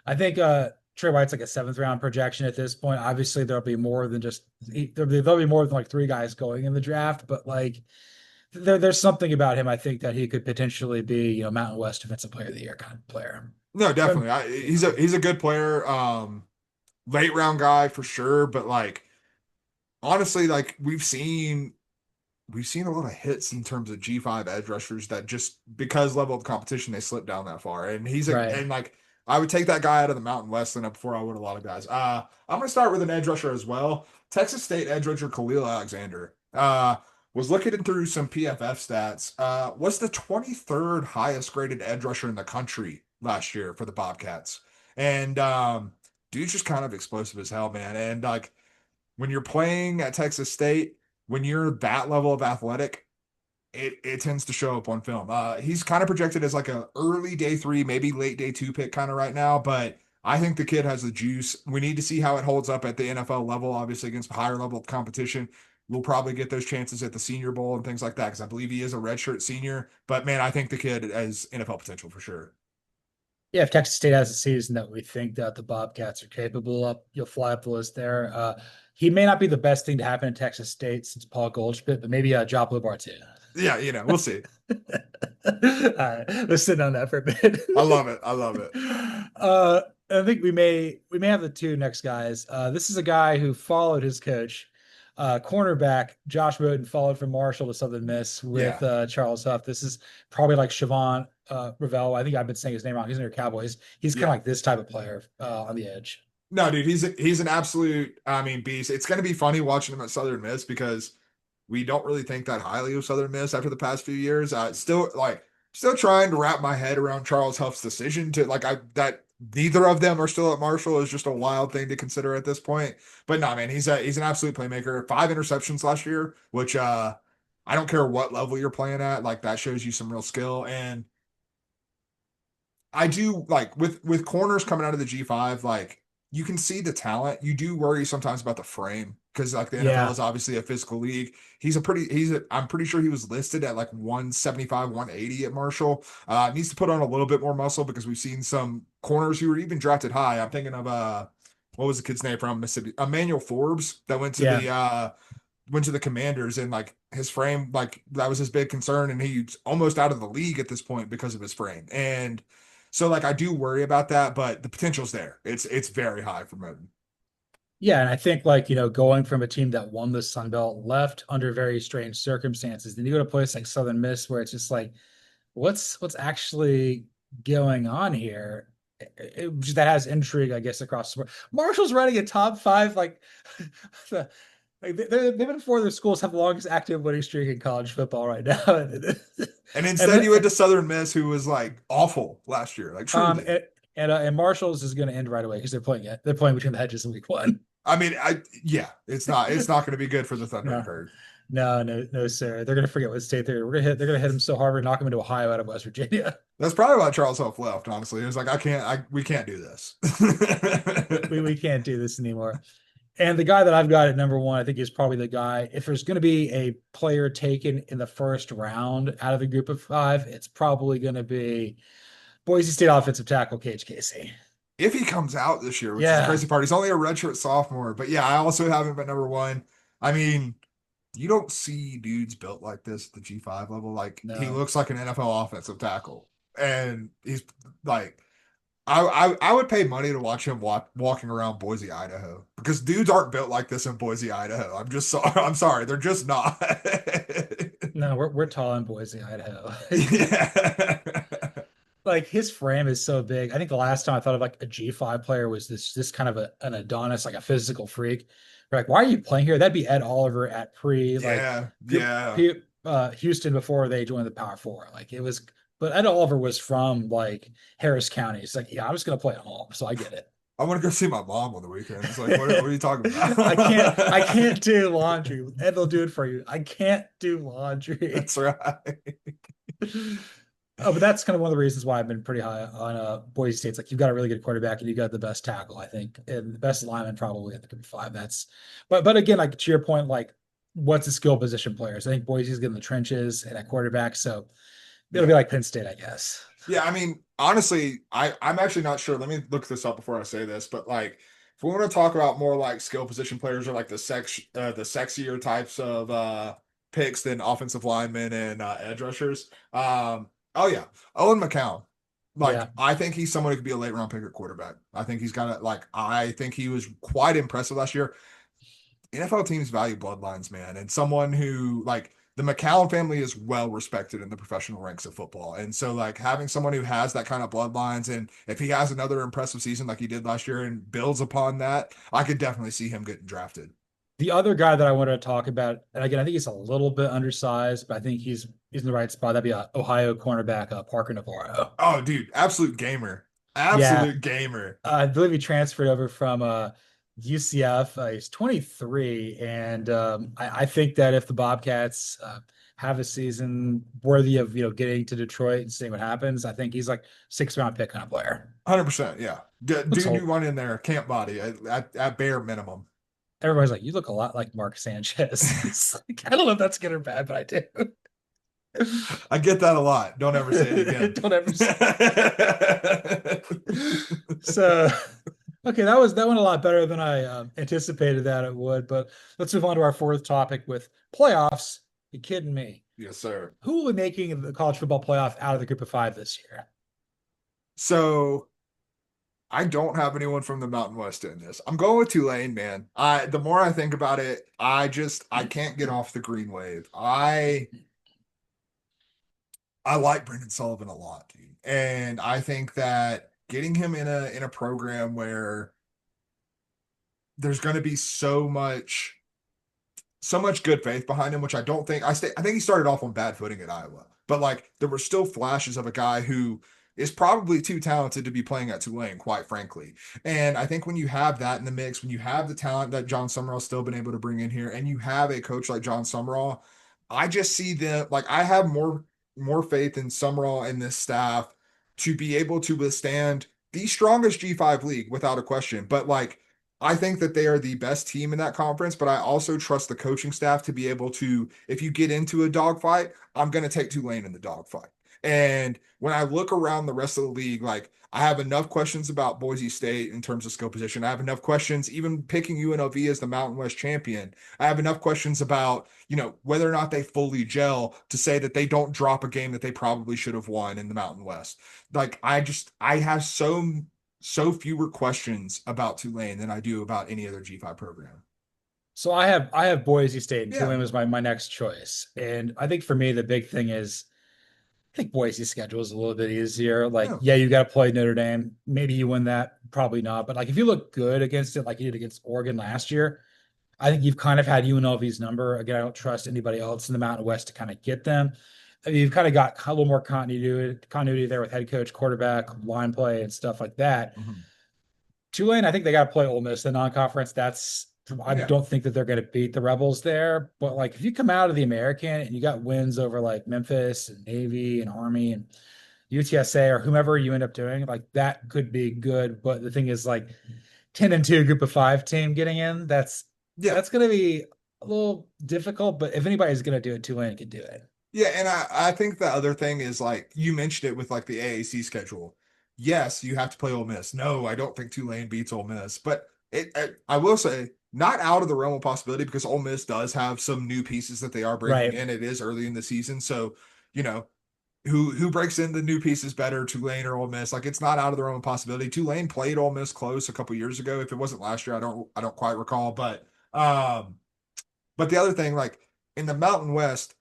Speaker 1: I think Trey White's like a 7th round projection at this point. Obviously, there'll be more than like 3 guys going in the draft, but like there's something about him. I think that he could potentially be Mountain West Defensive Player of the Year kind of player.
Speaker 2: No, definitely. He's a good player. Late round guy for sure, but like honestly, like we've seen a lot of hits in terms of G5 edge rushers that just because level of competition they slip down that far. And and like I would take that guy out of the Mountain West than before I would a lot of guys. I'm gonna start with an edge rusher as well. Texas State edge rusher Khalil Alexander. Was looking through some PFF stats. Was the 23rd highest graded edge rusher in the country last year for the Bobcats. And dude's just kind of explosive as hell, man. And like when you're playing at Texas State, when you're that level of athletic, it tends to show up on film. He's kind of projected as like a early day 3, maybe late day 2 pick kind of right now, but I think the kid has the juice. We need to see how it holds up at the NFL level, obviously against higher level of competition. We'll probably get those chances at the Senior Bowl and things like that because I believe he is a redshirt senior. But man, I think the kid has NFL potential for sure.
Speaker 1: Yeah, if Texas State has a season that we think that the Bobcats are capable of, you'll fly up the list there. He may not be the best thing to happen in Texas State since Paul Goldschmidt, but maybe Job Lubar too.
Speaker 2: Yeah, we'll see.
Speaker 1: All right, let's sit on that for a bit.
Speaker 2: I love it. I love it.
Speaker 1: I think we may have the two next guys. This is a guy who followed his coach, cornerback Josh Bowden, followed from Marshall to Southern Miss with Charles Huff. This is probably like Siobhan Ravel. I think I've been saying his name wrong. He's in your Cowboys. He's kind of like this type of player on the edge.
Speaker 2: No, dude, he's an absolute, beast. It's going to be funny watching him at Southern Miss because we don't really think that highly of Southern Miss after the past few years. Still trying to wrap my head around Charles Huff's decision to that neither of them are still at Marshall is just a wild thing to consider at this point. But no, man, he's an absolute playmaker. 5 interceptions last year, which I don't care what level you're playing at. Like that shows you some real skill. And I do like with corners coming out of the G5, like you can see the talent. You do worry sometimes about the frame because like the NFL is obviously a physical league. I'm pretty sure he was listed at like 175, 180 at Marshall. Needs to put on a little bit more muscle because we've seen some corners who were even drafted high. I'm thinking of what was the kid's name from Mississippi? Emmanuel Forbes that went to the Commanders, and like his frame, like that was his big concern, and he's almost out of the league at this point because of his frame. And so like I do worry about that, but the potential's there. It's very high for Moden.
Speaker 1: Yeah, and I think like, going from a team that won the Sun Belt, left under very strange circumstances, then you go to a place like Southern Miss where it's just like, what's actually going on here? That has intrigue, I guess, across the board. Marshall's running a top 5, like, they've been 4 of their schools have the longest active winning streak in college football right now.
Speaker 2: And instead you went to Southern Miss, who was like awful last year, like truly.
Speaker 1: And Marshall's is going to end right away because they're playing between the hedges in week 1.
Speaker 2: It's not going to be good for the Thunder Herd.
Speaker 1: No, sir. They're going to forget what state they're going to hit him so hard, knock him into Ohio out of West Virginia.
Speaker 2: That's probably why Charles Huff left, honestly. It was like, we can't do this.
Speaker 1: we can't do this anymore. And the guy that I've got at number 1, I think is probably the guy, if there's going to be a player taken in the first round out of the group of 5, it's probably going to be Boise State offensive tackle Cage Casey.
Speaker 2: If he comes out this year, which is the crazy part. He's only a redshirt sophomore. But yeah, I also have him at number 1. I mean, you don't see dudes built like this at the G5 level. Like he looks like an NFL offensive tackle. And he's like, I would pay money to watch him walking around Boise, Idaho, because dudes aren't built like this in Boise, Idaho. I'm sorry, they're just not.
Speaker 1: No, we're tall in Boise, Idaho.
Speaker 2: Yeah.
Speaker 1: Like his frame is so big. I think the last time I thought of like a G5 player was this kind of an Adonis, like a physical freak. We're like, why are you playing here? That'd be Ed Oliver at Houston before they joined the Power 4. Like it was. But Ed Oliver was from like Harris County. It's like, I'm just gonna play at home, so I get it.
Speaker 2: I want to go see my mom on the weekend. It's like, what are you talking about?
Speaker 1: I can't do laundry. Ed will do it for you. I can't do laundry.
Speaker 2: That's right.
Speaker 1: But that's kind of one of the reasons why I've been pretty high on Boise State. It's like you've got a really good quarterback and you got the best tackle, I think, and the best lineman probably at the group 5. But again, like to your point, like what's the skill position players? I think Boise's getting the trenches and at quarterback, so it'll be like Penn State, I guess.
Speaker 2: Yeah, I mean, honestly, I'm actually not sure. Let me look this up before I say this, but like if we want to talk about more like skill position players or like the sexier types of picks than offensive linemen and edge rushers. Owen McCown. I think he's someone who could be a late round pick at quarterback. I think he's got I think he was quite impressive last year. NFL teams value bloodlines, man, and someone who like the McCown family is well respected in the professional ranks of football. And so like having someone who has that kind of bloodlines, and if he has another impressive season like he did last year and builds upon that, I could definitely see him getting drafted.
Speaker 1: The other guy that I wanted to talk about, and again, I think he's a little bit undersized, but I think he's in the right spot. That'd be Ohio cornerback Parker Navarro.
Speaker 2: Oh, dude, absolute gamer.
Speaker 1: Yeah,
Speaker 2: Absolute gamer.
Speaker 1: I believe he transferred over from UCF. He's 23, and I think that if the Bobcats have a season worthy of getting to Detroit and seeing what happens, I think he's like 6th round pick kind of player.
Speaker 2: 100%. Yeah.
Speaker 1: Looks
Speaker 2: Dude, you
Speaker 1: old.
Speaker 2: want in there, camp body at bare minimum.
Speaker 1: Everybody's like, you look a lot like Mark Sanchez. It's like, I don't know if that's good or bad, but I do.
Speaker 2: I get that a lot. Don't ever say it again.
Speaker 1: Don't ever say so. Okay, that went a lot better than I anticipated that it would. But let's move on to our fourth topic with playoffs. You kidding me?
Speaker 2: Yes, sir.
Speaker 1: Who will be making the college football playoff out of the group of 5 this year?
Speaker 2: So I don't have anyone from the Mountain West in this. I'm going with Tulane, man. The more I think about it, I can't get off the green wave. I like Brendan Sullivan a lot, dude. And I think that getting him in a program where there's going to be so much good faith behind him, which I don't think I think he started off on bad footing at Iowa. But like there were still flashes of a guy who is probably too talented to be playing at Tulane, quite frankly. And I think when you have that in the mix, when you have the talent that Jon Sumrall's still been able to bring in here, and you have a coach like Jon Sumrall, I just see them like I have more faith in Sumrall and this staff to be able to withstand the strongest G5 league without a question. But like I think that they are the best team in that conference, but I also trust the coaching staff to be able to, if you get into a dogfight, I'm going to take Tulane in the dogfight. And when I look around the rest of the league, like I have enough questions about Boise State in terms of skill position. I have enough questions, even picking UNLV as the Mountain West champion. I have enough questions about, whether or not they fully gel to say that they don't drop a game that they probably should have won in the Mountain West. Like I have so fewer questions about Tulane than I do about any other G5 program.
Speaker 1: So I have Boise State, and
Speaker 2: Yeah.
Speaker 1: Tulane was my next choice. And I think for me the big thing is I think Boise's schedule is a little bit easier. Like,
Speaker 2: Yeah.
Speaker 1: yeah, you got to play Notre Dame. Maybe you win that, probably not. But like, if you look good against it, like you did against Oregon last year, I think you've kind of had UNLV's number. Again, I don't trust anybody else in the Mountain West to kind of get them. I mean, you've kind of got a little more continuity there with head coach, quarterback, line play, and stuff like that.
Speaker 2: Mhm.
Speaker 1: Tulane, I think they got to play Ole Miss, the non-conference. I
Speaker 2: Yeah.
Speaker 1: don't think that they're going to beat the Rebels there. But like, if you come out of the American and you got wins over like Memphis and Navy and Army and UTSA or whomever you end up doing, like that could be good. But the thing is, like 10-2 group of 5 team getting in,
Speaker 2: Yeah.
Speaker 1: that's going to be a little difficult. But if anybody's going to do it, Tulane can do it.
Speaker 2: Yeah, and I think the other thing is like you mentioned it with like the AAC schedule. Yes, you have to play Ole Miss. No, I don't think Tulane beats Ole Miss, but I will say not out of the realm of possibility because Ole Miss does have some new pieces that they are bringing
Speaker 1: Right.
Speaker 2: in. It is early in the season, so you know who breaks in the new pieces better, Tulane or Ole Miss? Like it's not out of the realm of possibility. Tulane played Ole Miss close a couple years ago. If it wasn't last year, I don't quite recall, um, but the other thing, like in the Mountain West,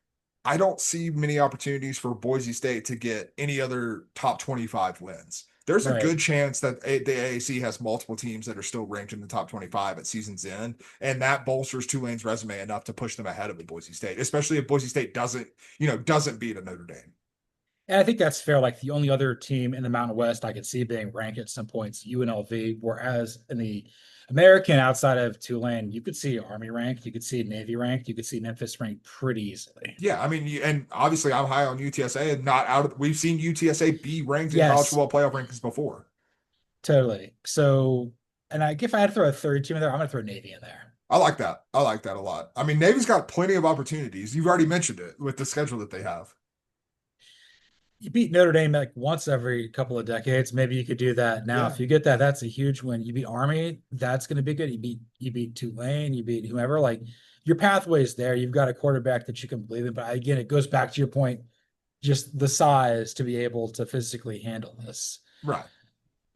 Speaker 2: I don't see many opportunities for Boise State to get any other top 25 wins. There's a
Speaker 1: Right.
Speaker 2: good chance that the AAC has multiple teams that are still ranked in the top 25 at season's end, and that bolsters Tulane's resume enough to push them ahead of the Boise State, especially if Boise State doesn't beat a Notre Dame.
Speaker 1: And I think that's fair. Like the only other team in the Mountain West I could see being ranked at some points, UNLV, whereas in the American outside of Tulane, you could see Army ranked, you could see Navy ranked, you could see Memphis ranked pretty easily.
Speaker 2: Yeah, I mean, and obviously I'm high on UTSA, and not out of. We've seen UTSA be ranked in college
Speaker 1: Yes,
Speaker 2: football playoff rankings before.
Speaker 1: totally. So, and if I had to throw a third team in there, I'm going to throw Navy in there.
Speaker 2: I like that. I like that a lot. I mean, Navy's got plenty of opportunities. You've already mentioned it with the schedule that they have.
Speaker 1: You beat Notre Dame like once every couple of decades. Maybe you could do that now.
Speaker 2: Yeah.
Speaker 1: If you get that, that's a huge win. You beat Army, that's going to be good. You beat Tulane, you beat whomever. Like your pathway's there. You've got a quarterback that you can believe in. But again, it goes back to your point, just the size to be able to physically handle this.
Speaker 2: Right.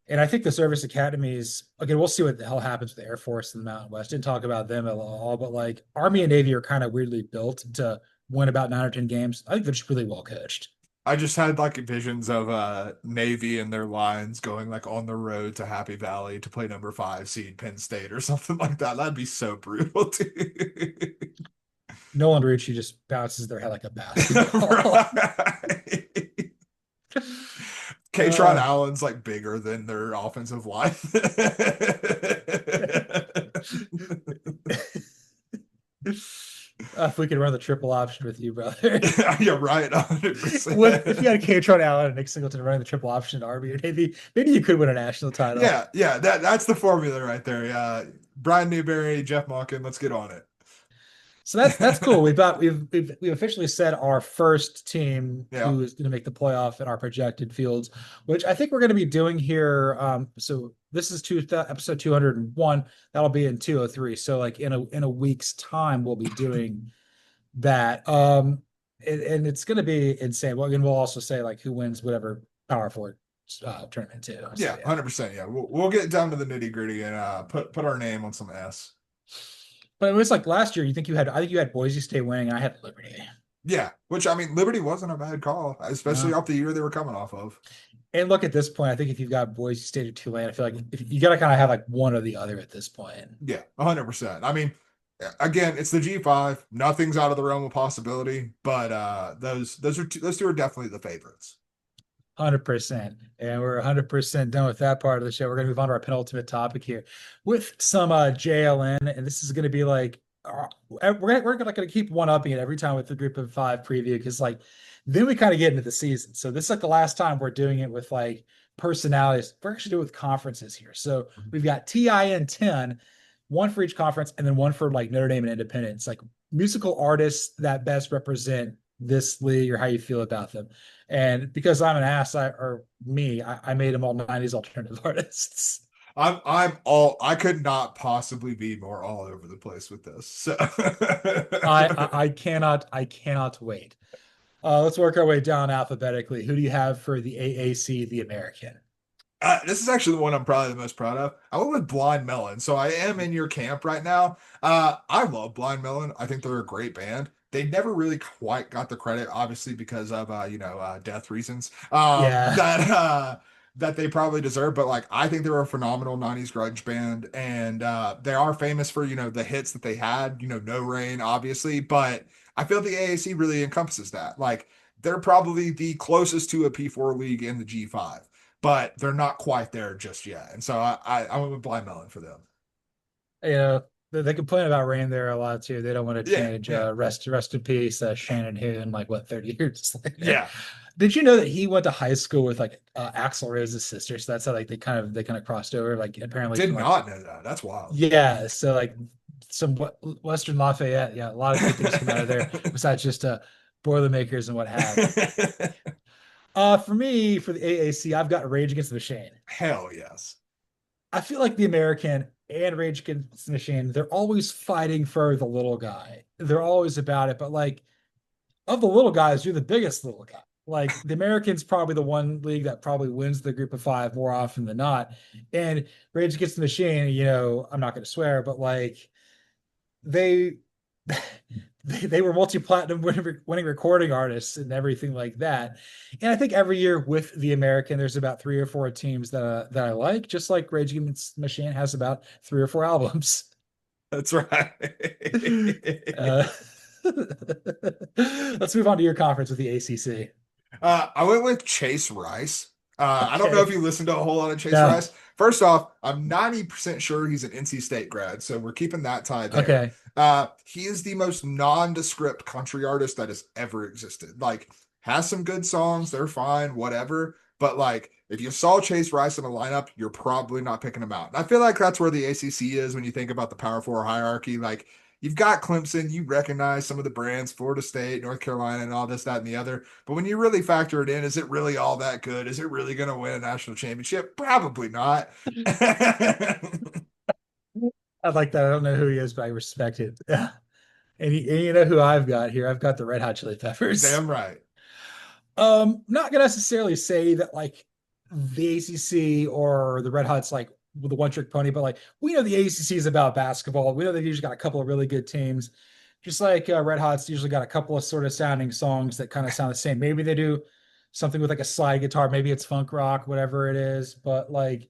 Speaker 1: And I think the service academies, again, we'll see what the hell happens with the Air Force in the Mountain West. Didn't talk about them at all, but like Army and Navy are kind of weirdly built to win about 9 or 10 games. I think they're just really well coached.
Speaker 2: I just had like visions of Navy and their lines going like on the road to Happy Valley to play number 5 seed Penn State or something like that. That'd be so brutal, dude.
Speaker 1: Nolan Ricci just bounces their head like a basketball.
Speaker 2: Right. Katron
Speaker 1: uh,
Speaker 2: Allen's like bigger than their offensive line.
Speaker 1: if we could run the triple option with you, brother.
Speaker 2: You're right,
Speaker 1: If you
Speaker 2: 100%.
Speaker 1: had Katron Allen and Nick Singleton running the triple option at Army, maybe you could win a national title.
Speaker 2: Yeah, that's the formula right there. Yeah. Brian Newberry, Jeff Monken, let's get on it.
Speaker 1: So that's cool. We've officially set our first team
Speaker 2: Yeah.
Speaker 1: who is going to make the playoff in our projected fields, which I think we're going to be doing here. So this is episode 201. That'll be in 203. So like in a week's time, we'll be doing that. And it's going to be insane. Well, and we'll also say like who wins whatever Power Four tournament too. So,
Speaker 2: Yeah, 100%. Yeah. We'll get down to the nitty-gritty and put our name on some S.
Speaker 1: But it was like last year. I think you had Boise State winning, and I had Liberty.
Speaker 2: Yeah, which I mean, Liberty wasn't a bad call, especially
Speaker 1: No.
Speaker 2: off the year they were coming off of.
Speaker 1: And look, at this point, I think if you've got Boise State or Tulane, I feel like if you got to kind of have like one or the other at this point.
Speaker 2: Yeah, 100%. I mean, again, it's the G5. Nothing's out of the realm of possibility, but those two are definitely the favorites.
Speaker 1: 100%. And we're 100% done with that part of the show. We're going to move on to our penultimate topic here with some JLN. And this is going to be like, we're going to keep one upping it every time with the group of 5 preview because like then we kind of get into the season. So this is like the last time we're doing it with like personalities. We're actually doing it with conferences here. So we've got TIN 10, one for each conference, and then one for like Notre Dame and Independence, like musical artists that best represent this league or how you feel about them. And because I'm an ass, I made them all 90s alternative artists.
Speaker 2: I could not possibly be more all over the place with this. So
Speaker 1: I cannot wait. Let's work our way down alphabetically. Who do you have for the AAC, the American?
Speaker 2: This is actually the one I'm probably the most proud of. I went with Blind Melon, so I am in your camp right now. I love Blind Melon. I think they're a great band. They never really quite got the credit, obviously, because of death reasons. That they probably deserve. But like, I think they're a phenomenal '90s grunge band, and they are famous for the hits that they had. No Rain, obviously, but I feel the AAC really encompasses that. Like, they're probably the closest to a P4 league in the G5, but they're not quite there just yet. And so I went with Blind Melon for them.
Speaker 1: They complain about Rain there a lot too. They don't want to change.
Speaker 2: Yeah.
Speaker 1: Rest in peace, Shannon Hoon. Like what 30 years later.
Speaker 2: Yeah.
Speaker 1: Did you know that he went to high school with like Axl Rose's sister? So that's how like they kind of crossed over. Like apparently
Speaker 2: did not know that. That's wild.
Speaker 1: Yeah. So like some Western Lafayette. Yeah, a lot of good things come out of there besides just Boilermakers and what have. For me, for the AAC, I've got Rage Against the Machine.
Speaker 2: Hell yes.
Speaker 1: I feel like the American and Rage Against the Machine, they're always fighting for the little guy. They're always about it. But like, of the little guys, you're the biggest little guy. Like the Americans probably the one league that probably wins the group of 5 more often than not. And Rage Against the Machine, I'm not going to swear, but like they were multi-platinum winning recording artists and everything like that. And I think every year with the American, there's about 3 or 4 teams that I like, just like Rage Against the Machine has about 3 or 4 albums.
Speaker 2: That's right.
Speaker 1: Let's move on to your conference with the ACC.
Speaker 2: I went with Chase Rice.
Speaker 1: Okay.
Speaker 2: I don't know if you listened to a whole lot of Chase Rice. First off, I'm 90% sure he's an NC State grad, so we're keeping that tied there.
Speaker 1: Okay.
Speaker 2: He is the most nondescript country artist that has ever existed. Like, has some good songs, they're fine, whatever. But like, if you saw Chase Rice in a lineup, you're probably not picking him out. And I feel like that's where the ACC is when you think about the Power 4 hierarchy. Like, you've got Clemson, you recognize some of the brands, Florida State, North Carolina, and all this, that, and the other. But when you really factor it in, is it really all that good? Is it really going to win a national championship? Probably not.
Speaker 1: I like that. I don't know who he is, but I respect it. Yeah. And you know who I've got here? I've got the Red Hot Chili Peppers.
Speaker 2: Damn right.
Speaker 1: Not gonna necessarily say that like the ACC or the Red Hots like the one trick pony, but like we know the ACC is about basketball. We know they've usually got a couple of really good teams. just like Red Hot's usually got a couple of sort of sounding songs that kind of sound the same. Maybe they do something with like a slide guitar, maybe it's funk rock, whatever it is. But like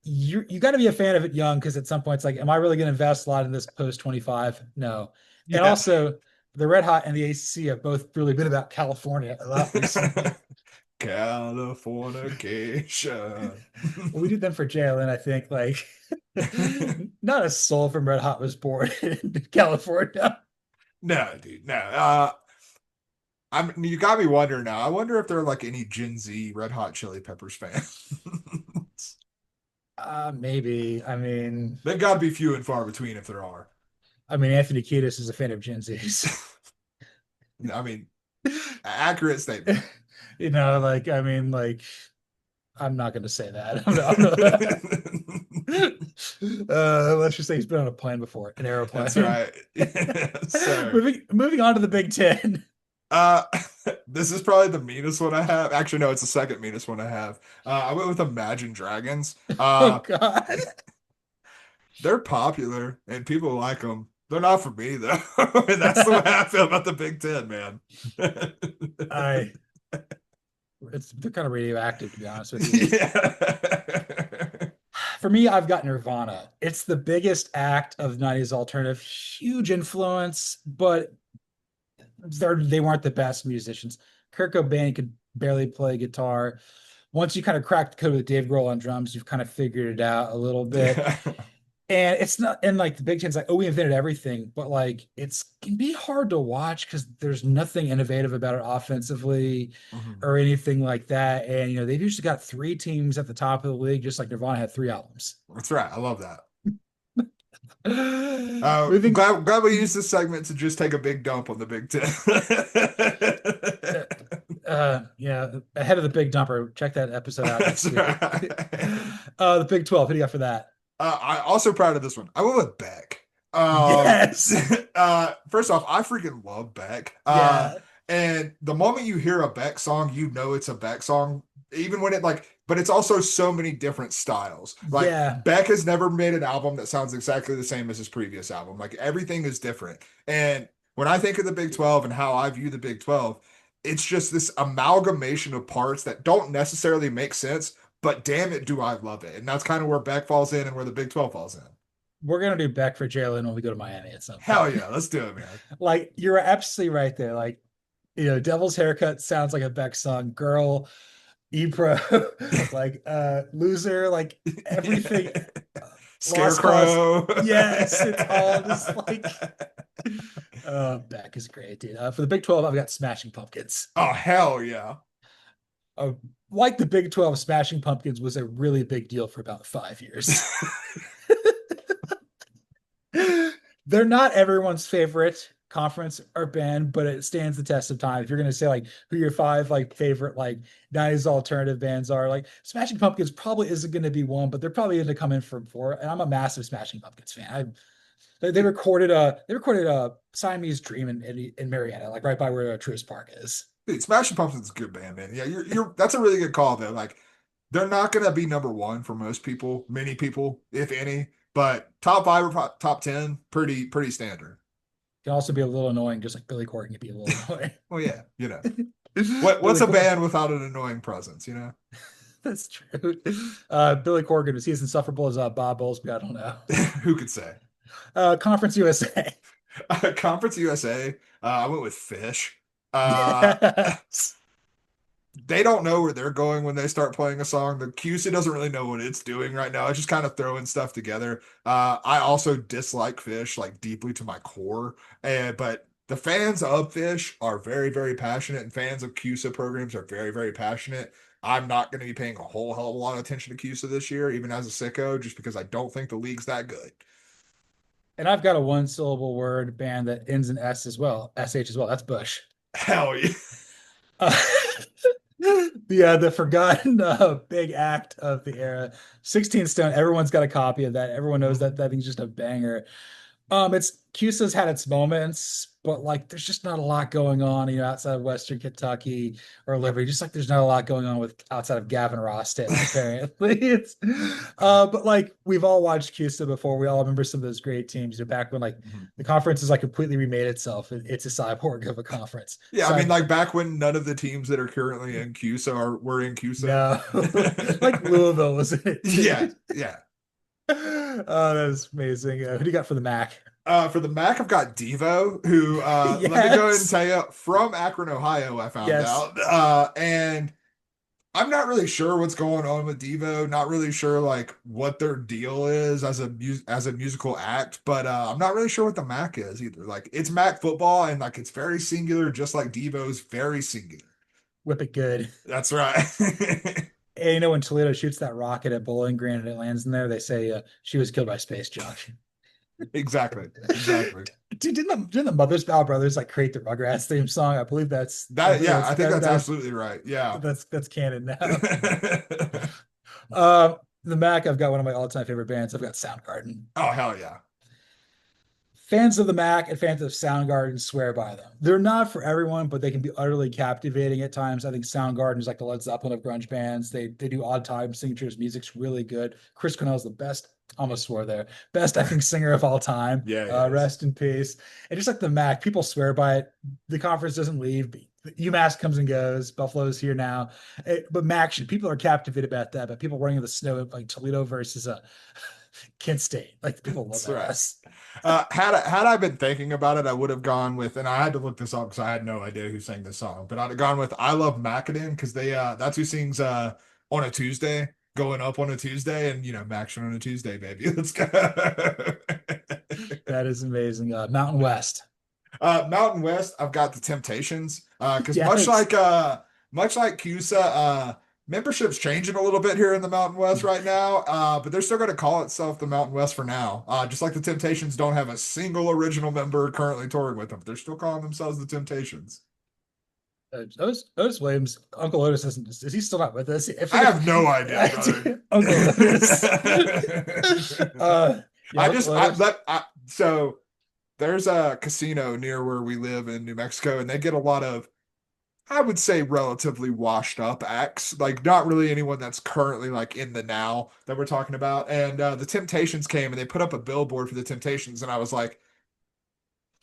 Speaker 1: you got to be a fan of it young because at some point it's like, am I really going to invest a lot in this post 25? No. And
Speaker 2: Yeah.
Speaker 1: also, the Red Hot and the ACC have both really been about California a lot recently.
Speaker 2: Californication.
Speaker 1: Well, we did them for JLN, I think. Like, not a soul from Red Hot was born in California.
Speaker 2: No, dude, no. You got me wondering now. I wonder if there are like any Gen Z Red Hot Chili Peppers fans.
Speaker 1: Maybe.
Speaker 2: They got to be few and far between if there are.
Speaker 1: Anthony Kiedis is a fan of Gen Zs.
Speaker 2: I mean, accurate statement.
Speaker 1: Like, I'm not going to say that. Let's just say he's been on a plane before, an aeroplane.
Speaker 2: That's right. Yes,
Speaker 1: moving on to the Big Ten.
Speaker 2: This is probably the meanest one I have. Actually, no, it's the second meanest one I have. I went with Imagine Dragons.
Speaker 1: Oh God.
Speaker 2: They're popular and people like them. They're not for me though. And that's the way I feel about the Big Ten, man.
Speaker 1: They're kind of radioactive, to be honest with you.
Speaker 2: Yeah.
Speaker 1: For me, I've got Nirvana. It's the biggest act of 90s alternative, huge influence, but they weren't the best musicians. Kurt Cobain could barely play guitar. Once you kind of cracked the code with Dave Grohl on drums, you've kind of figured it out a little bit. Yeah. And it's not, and like the Big Ten's like, oh, we invented everything, but like it's can be hard to watch because there's nothing innovative about it offensively or anything like that. And they've usually got 3 teams at the top of the league, just like Nirvana had 3 albums.
Speaker 2: That's right. I love that. Glad we used this segment to just take a big dump on the Big Ten.
Speaker 1: Yeah, ahead of the big dumper. Check that episode out next week. Right. The Big 12. Who do you got for that?
Speaker 2: I'm also proud of this one. I went with Beck.
Speaker 1: Yes.
Speaker 2: First off, I freaking love Beck.
Speaker 1: Yeah.
Speaker 2: And the moment you hear a Beck song, it's a Beck song. Even when but it's also so many different styles. Like Beck has never made an album that sounds exactly the same as his previous album. Like everything is different. And when I think of the Big 12 and how I view the Big 12, it's just this amalgamation of parts that don't necessarily make sense, but damn it, do I love it. And that's kind of where Beck falls in and where the Big 12 falls in.
Speaker 1: We're going to do Beck for JLN when we go to Miami at some point.
Speaker 2: Hell yeah, let's do it, man.
Speaker 1: Like, you're absolutely right there. Like, Devil's Haircut sounds like a Beck song. Girl, E-Pro, like Loser, like everything.
Speaker 2: Scarecrow.
Speaker 1: Yes, it's all just like Beck is great, dude. For the Big 12, I've got Smashing Pumpkins.
Speaker 2: Oh, hell yeah.
Speaker 1: Like the Big 12, Smashing Pumpkins was a really big deal for about 5 years. They're not everyone's favorite conference or band, but it stands the test of time. If you're going to say like who your 5 like favorite like 90s alternative bands are, like Smashing Pumpkins probably isn't going to be one, but they're probably going to come in for 4. And I'm a massive Smashing Pumpkins fan. They recorded a Siamese Dream in Marietta, like right by where Truist Park is.
Speaker 2: Dude, Smashing Pumpkins is a good band, man. Yeah, you're that's a really good call though. Like they're not going to be number 1 for most people, many people, if any. But top 5 or top 10, pretty standard.
Speaker 1: Can also be a little annoying, just like Billy Corgan can be a little annoying.
Speaker 2: Well, yeah, what's a band without an annoying presence,
Speaker 1: That's true. Billy Corgan, was he as insufferable as Bob Bowlesby? I don't know.
Speaker 2: Who could say?
Speaker 1: Conference USA.
Speaker 2: Conference USA. I went with Fish.
Speaker 1: Yes.
Speaker 2: They don't know where they're going when they start playing a song. The CUSA doesn't really know what it's doing right now. It's just kind of throwing stuff together. I also dislike Fish like deeply to my core. But the fans of Fish are very, very passionate, and fans of CUSA programs are very, very passionate. I'm not going to be paying a whole hell of a lot of attention to CUSA this year, even as a sicko, just because I don't think the league's that good.
Speaker 1: And I've got a 1-syllable word band that ends in S as well, SH as well. That's Bush.
Speaker 2: Hell yeah.
Speaker 1: The forgotten big act of the era, 16 Stone. Everyone's got a copy of that. Everyone knows that thing's just a banger. It's CUSA's had its moments, but like there's just not a lot going on, outside of Western Kentucky or Liberty. Just like there's not a lot going on with outside of Gavin Rossdale, apparently. It's but like we've all watched CUSA before. We all remember some of those great teams. Back when like
Speaker 2: Mhm.
Speaker 1: the conference is like completely remade itself. It's a cyborg of a conference.
Speaker 2: Yeah, I mean,
Speaker 1: Cyborg.
Speaker 2: like back when none of the teams that are currently in CUSA were in CUSA.
Speaker 1: No, like Louisville was it
Speaker 2: Yeah,
Speaker 1: too.
Speaker 2: yeah.
Speaker 1: Oh, that was amazing. Who do you got for the Mac?
Speaker 2: For the MAC, I've got Devo, who let me go ahead and
Speaker 1: Yes.
Speaker 2: tell you, from Akron, Ohio, I found
Speaker 1: Yes.
Speaker 2: out. And I'm not really sure what's going on with Devo. Not really sure like what their deal is as a musical act, but I'm not really sure what the Mac is either. Like it's Mac football, and like it's very singular, just like Devo's very singular.
Speaker 1: Whip it good.
Speaker 2: That's right.
Speaker 1: And when Toledo shoots that rocket at Bowling Green and it lands in there, they say she was killed by space junk.
Speaker 2: Exactly. Exactly.
Speaker 1: Dude, didn't the Mothers Bow Brothers like create the Rugrats theme song? I
Speaker 2: That,
Speaker 1: believe
Speaker 2: yeah,
Speaker 1: that's
Speaker 2: I think that's absolutely right. Yeah.
Speaker 1: that's canon now. Uh, the Mac, I've got one of my all-time favorite bands. I've got Soundgarden.
Speaker 2: Oh, hell yeah.
Speaker 1: Fans of the Mac and fans of Soundgarden swear by them. They're not for everyone, but they can be utterly captivating at times. I think Soundgarden is like the Led Zeppelin of grunge bands. They do odd time signatures. Music's really good. Chris Cornell's the best. Almost swore there. Best I think singer of all time.
Speaker 2: Yeah, he is.
Speaker 1: Rest in peace. And just like the Mac, people swear by it. The conference doesn't leave. UMass comes and goes. Buffalo's here now. But Mac, people are captivated about that. But people running in the snow like Toledo versus Kent State. Like people love
Speaker 2: That's
Speaker 1: that.
Speaker 2: right. Had I been thinking about it, I would have gone with, and I had to look this up because I had no idea who sang this song, but I'd have gone with "I Love Maccadon" because that's who sings on a Tuesday, going up on a Tuesday, and Maction on a Tuesday, baby. Let's go.
Speaker 1: That is amazing. Mountain West.
Speaker 2: Mountain West, I've got the Temptations. Because
Speaker 1: Yes.
Speaker 2: much like CUSA, membership's changing a little bit here in the Mountain West right now. But they're still going to call itself the Mountain West for now. Just like the Temptations don't have a single original member currently touring with them. They're still calling themselves the Temptations.
Speaker 1: Otis Williams, Uncle Otis is he still not with us?
Speaker 2: I have no idea, brother.
Speaker 1: Uncle Otis. Yeah,
Speaker 2: I
Speaker 1: Uncle
Speaker 2: just
Speaker 1: Otis.
Speaker 2: so there's a casino near where we live in New Mexico, and they get a lot of, I would say, relatively washed up acts, like not really anyone that's currently like in the now that we're talking about. And the Temptations came and they put up a billboard for the Temptations, and I was like,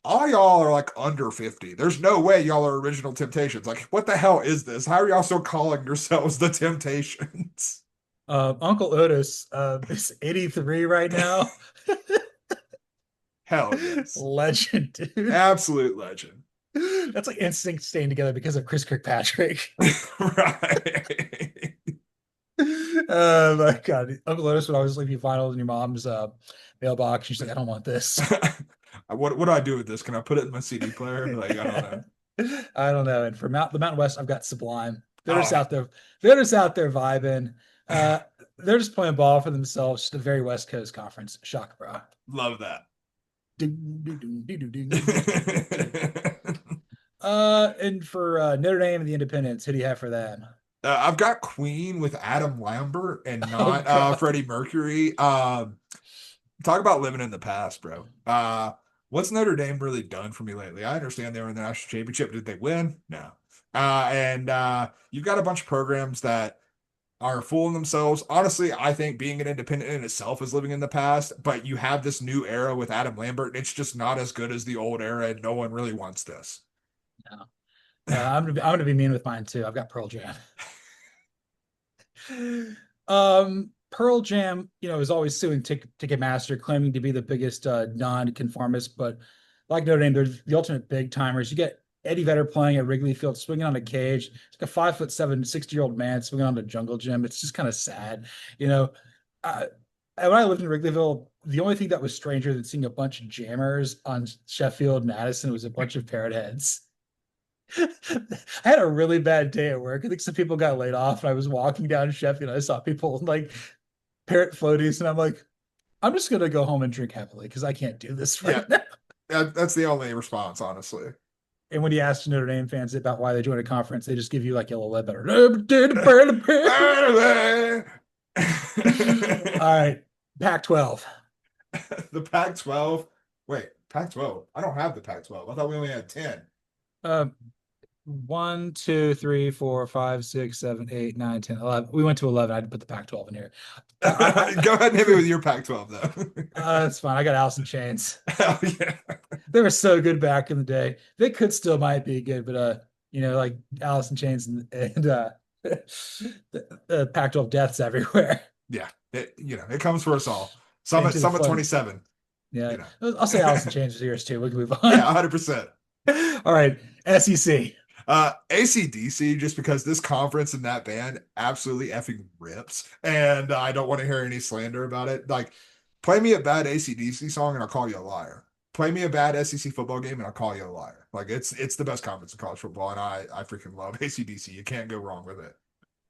Speaker 2: all y'all are like under 50. There's no way y'all are original Temptations. Like, what the hell is this? How are y'all still calling yourselves the Temptations?
Speaker 1: Uncle Otis is 83 right now.
Speaker 2: Hell yes.
Speaker 1: Legend, dude.
Speaker 2: Absolute legend.
Speaker 1: That's like instinct staying together because of Chris Kirkpatrick.
Speaker 2: Right.
Speaker 1: My God, Uncle Otis would always leave you vinyls in your mom's mailbox. She's like, I don't want this.
Speaker 2: What do I do with this? Can I put it in my CD player? Like, I don't know.
Speaker 1: I don't know. And for the Mountain West, I've got Sublime. They're just
Speaker 2: Oh,
Speaker 1: out there. They're just out there vibing. They're just playing ball for themselves. Just a very West Coast conference. Shock, bro.
Speaker 2: love that.
Speaker 1: And for Notre Dame and the Independents, who do you have for them?
Speaker 2: I've got Queen with Adam Lambert and
Speaker 1: Oh
Speaker 2: not
Speaker 1: God.
Speaker 2: Freddie Mercury. Talk about living in the past, bro. What's Notre Dame really done for me lately? I understand they were in the national championship. Did they win? No. And you've got a bunch of programs that are fooling themselves. Honestly, I think being an independent in itself is living in the past, but you have this new era with Adam Lambert, and it's just not as good as the old era, and no one really wants this.
Speaker 1: No. I'm gonna be mean with mine too. I've got Pearl Jam. Pearl Jam, is always suing Ticketmaster, claiming to be the biggest non-conformist, but like Notre Dame, they're the ultimate big timers. You get Eddie Vedder playing at Wrigley Field, swinging on a cage. It's like a 5'7", 60-year-old man swinging on a jungle gym. It's just kind of sad, you know. Uh, when I lived in Wrigleyville, the only thing that was stranger than seeing a bunch of jammers on Sheffield Madison was a bunch of parrot heads. I had a really bad day at work. I think some people got laid off, and I was walking down Sheffield. I saw people like parrot floaties, and I'm like, I'm just gonna go home and drink heavily because I can't do this
Speaker 2: Yeah,
Speaker 1: right now.
Speaker 2: that's the only response, honestly.
Speaker 1: And when you ask Notre Dame fans about why they joined a conference, they just give you like yellow lead better. All right, Pac-12.
Speaker 2: The Pac-12. Wait, Pac-12. I don't have the Pac-12. I thought we only had 10.
Speaker 1: Uh, 1, 2, 3, 4, 5, 6, 7, 8, 9, 10, 11. We went to 11. I had to put the Pac-12 in here.
Speaker 2: Go ahead and hit me with your Pac-12 though.
Speaker 1: That's fine. I got Allison Chains.
Speaker 2: Hell yeah.
Speaker 1: They were so good back in the day. They could still might be good, but like Allison Chains and the Pac-12 deaths everywhere.
Speaker 2: Yeah. It comes for us all.
Speaker 1: Into the
Speaker 2: Summit
Speaker 1: flood.
Speaker 2: 27.
Speaker 1: Yeah. I'll say Allison Chains was yours too. We can move on.
Speaker 2: Yeah, 100%.
Speaker 1: All right. SEC.
Speaker 2: AC/DC, just because this conference and that band absolutely effing rips, and I don't want to hear any slander about it. Like, play me a bad AC/DC song and I'll call you a liar. Play me a bad SEC football game and I'll call you a liar. Like, it's the best conference in college football, and I freaking love AC/DC. You can't go wrong with it.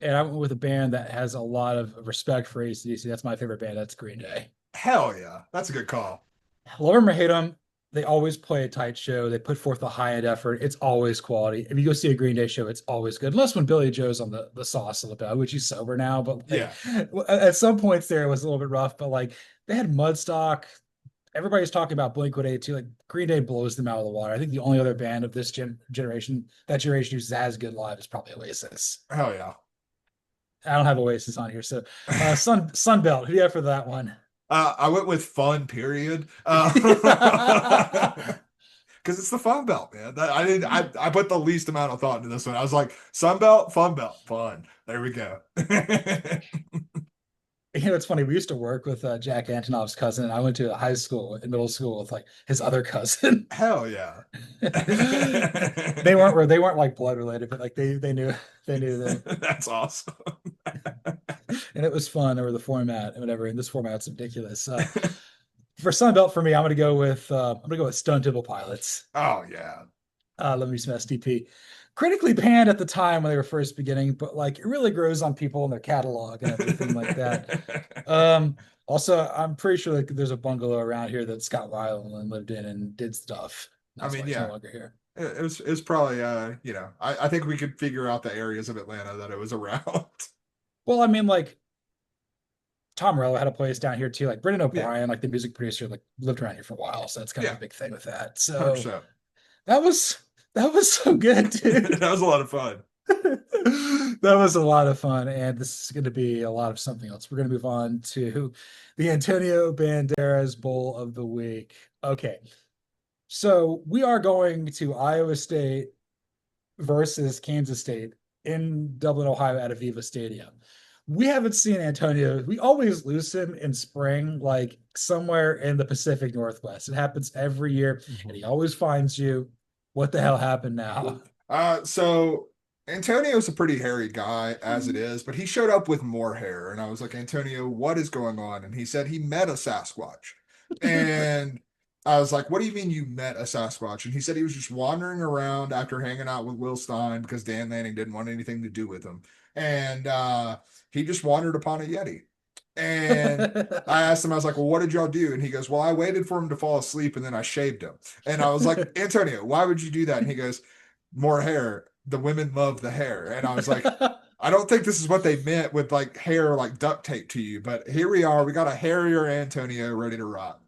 Speaker 1: And I went with a band that has a lot of respect for AC/DC. That's my favorite band. That's Green Day.
Speaker 2: Hell yeah, that's a good call.
Speaker 1: Love them or hate them, they always play a tight show. They put forth a high-end effort. It's always quality. If you go see a Green Day show, it's always good. Unless when Billy Joe's on the sauce a little bit, which he's sober now. But
Speaker 2: Yeah,
Speaker 1: at some points there, it was a little bit rough. But like they had Mudstock. Everybody's talking about Blink-182. Like Green Day blows them out of the water. I think the only other band of this generation who's as good live is probably Oasis.
Speaker 2: hell yeah.
Speaker 1: I don't have Oasis on here, so Sunbelt. Who do you have for that one?
Speaker 2: I went with fun, period. Because it's the Fun Belt, man. I put the least amount of thought into this one. I was like, Sun Belt, Fun Belt, fun. There we go.
Speaker 1: It's funny. We used to work with Jack Antonoff's cousin, and I went to high school and middle school with like his other cousin.
Speaker 2: Hell yeah.
Speaker 1: They weren't like blood related, but like they knew that.
Speaker 2: That's awesome.
Speaker 1: And it was fun over the format and whatever. And this format's ridiculous. For Sunbelt for me, I'm gonna go with Stone Temple Pilots.
Speaker 2: Oh yeah.
Speaker 1: Let me some STP. Critically panned at the time when they were first beginning, but like it really grows on people and their catalog and everything like that. Also, I'm pretty sure like there's a bungalow around here that Scott Weiland lived in and did stuff. That's why he's no longer here.
Speaker 2: It was probably I think we could figure out the areas of Atlanta that it was around.
Speaker 1: Well, I mean, like Tom Morello had a place down here too. Like Brendan O'Brien, like the music producer, like lived around here for a while, so that's kind of a big thing with that. So
Speaker 2: 100%.
Speaker 1: that was so good, dude.
Speaker 2: That was a lot of fun.
Speaker 1: That was a lot of fun, and this is going to be a lot of something else. We're going to move on to the Antonio Banderas Bowl of the Week. Okay, so we are going to Iowa State versus Kansas State in Dublin, Ohio at Aviva Stadium. We haven't seen Antonio. We always lose him in spring, like somewhere in the Pacific Northwest. It happens every year, and he always finds you. What the hell happened now?
Speaker 2: So Antonio's a pretty hairy guy as it is, but he showed up with more hair. And I was like, Antonio, what is going on? And he said he met a Sasquatch. And I was like, what do you mean you met a Sasquatch? And he said he was just wandering around after hanging out with Will Stein because Dan Lanning didn't want anything to do with him. And he just wandered upon a Yeti. And I asked him, I was like, well, what did y'all do? And he goes, well, I waited for him to fall asleep and then I shaved him. And I was like, Antonio, why would you do that? And he goes, more hair. The women love the hair. And I was like, I don't think this is what they meant with like hair, like duct tape to you. But here we are. We got a hairier Antonio ready to rock.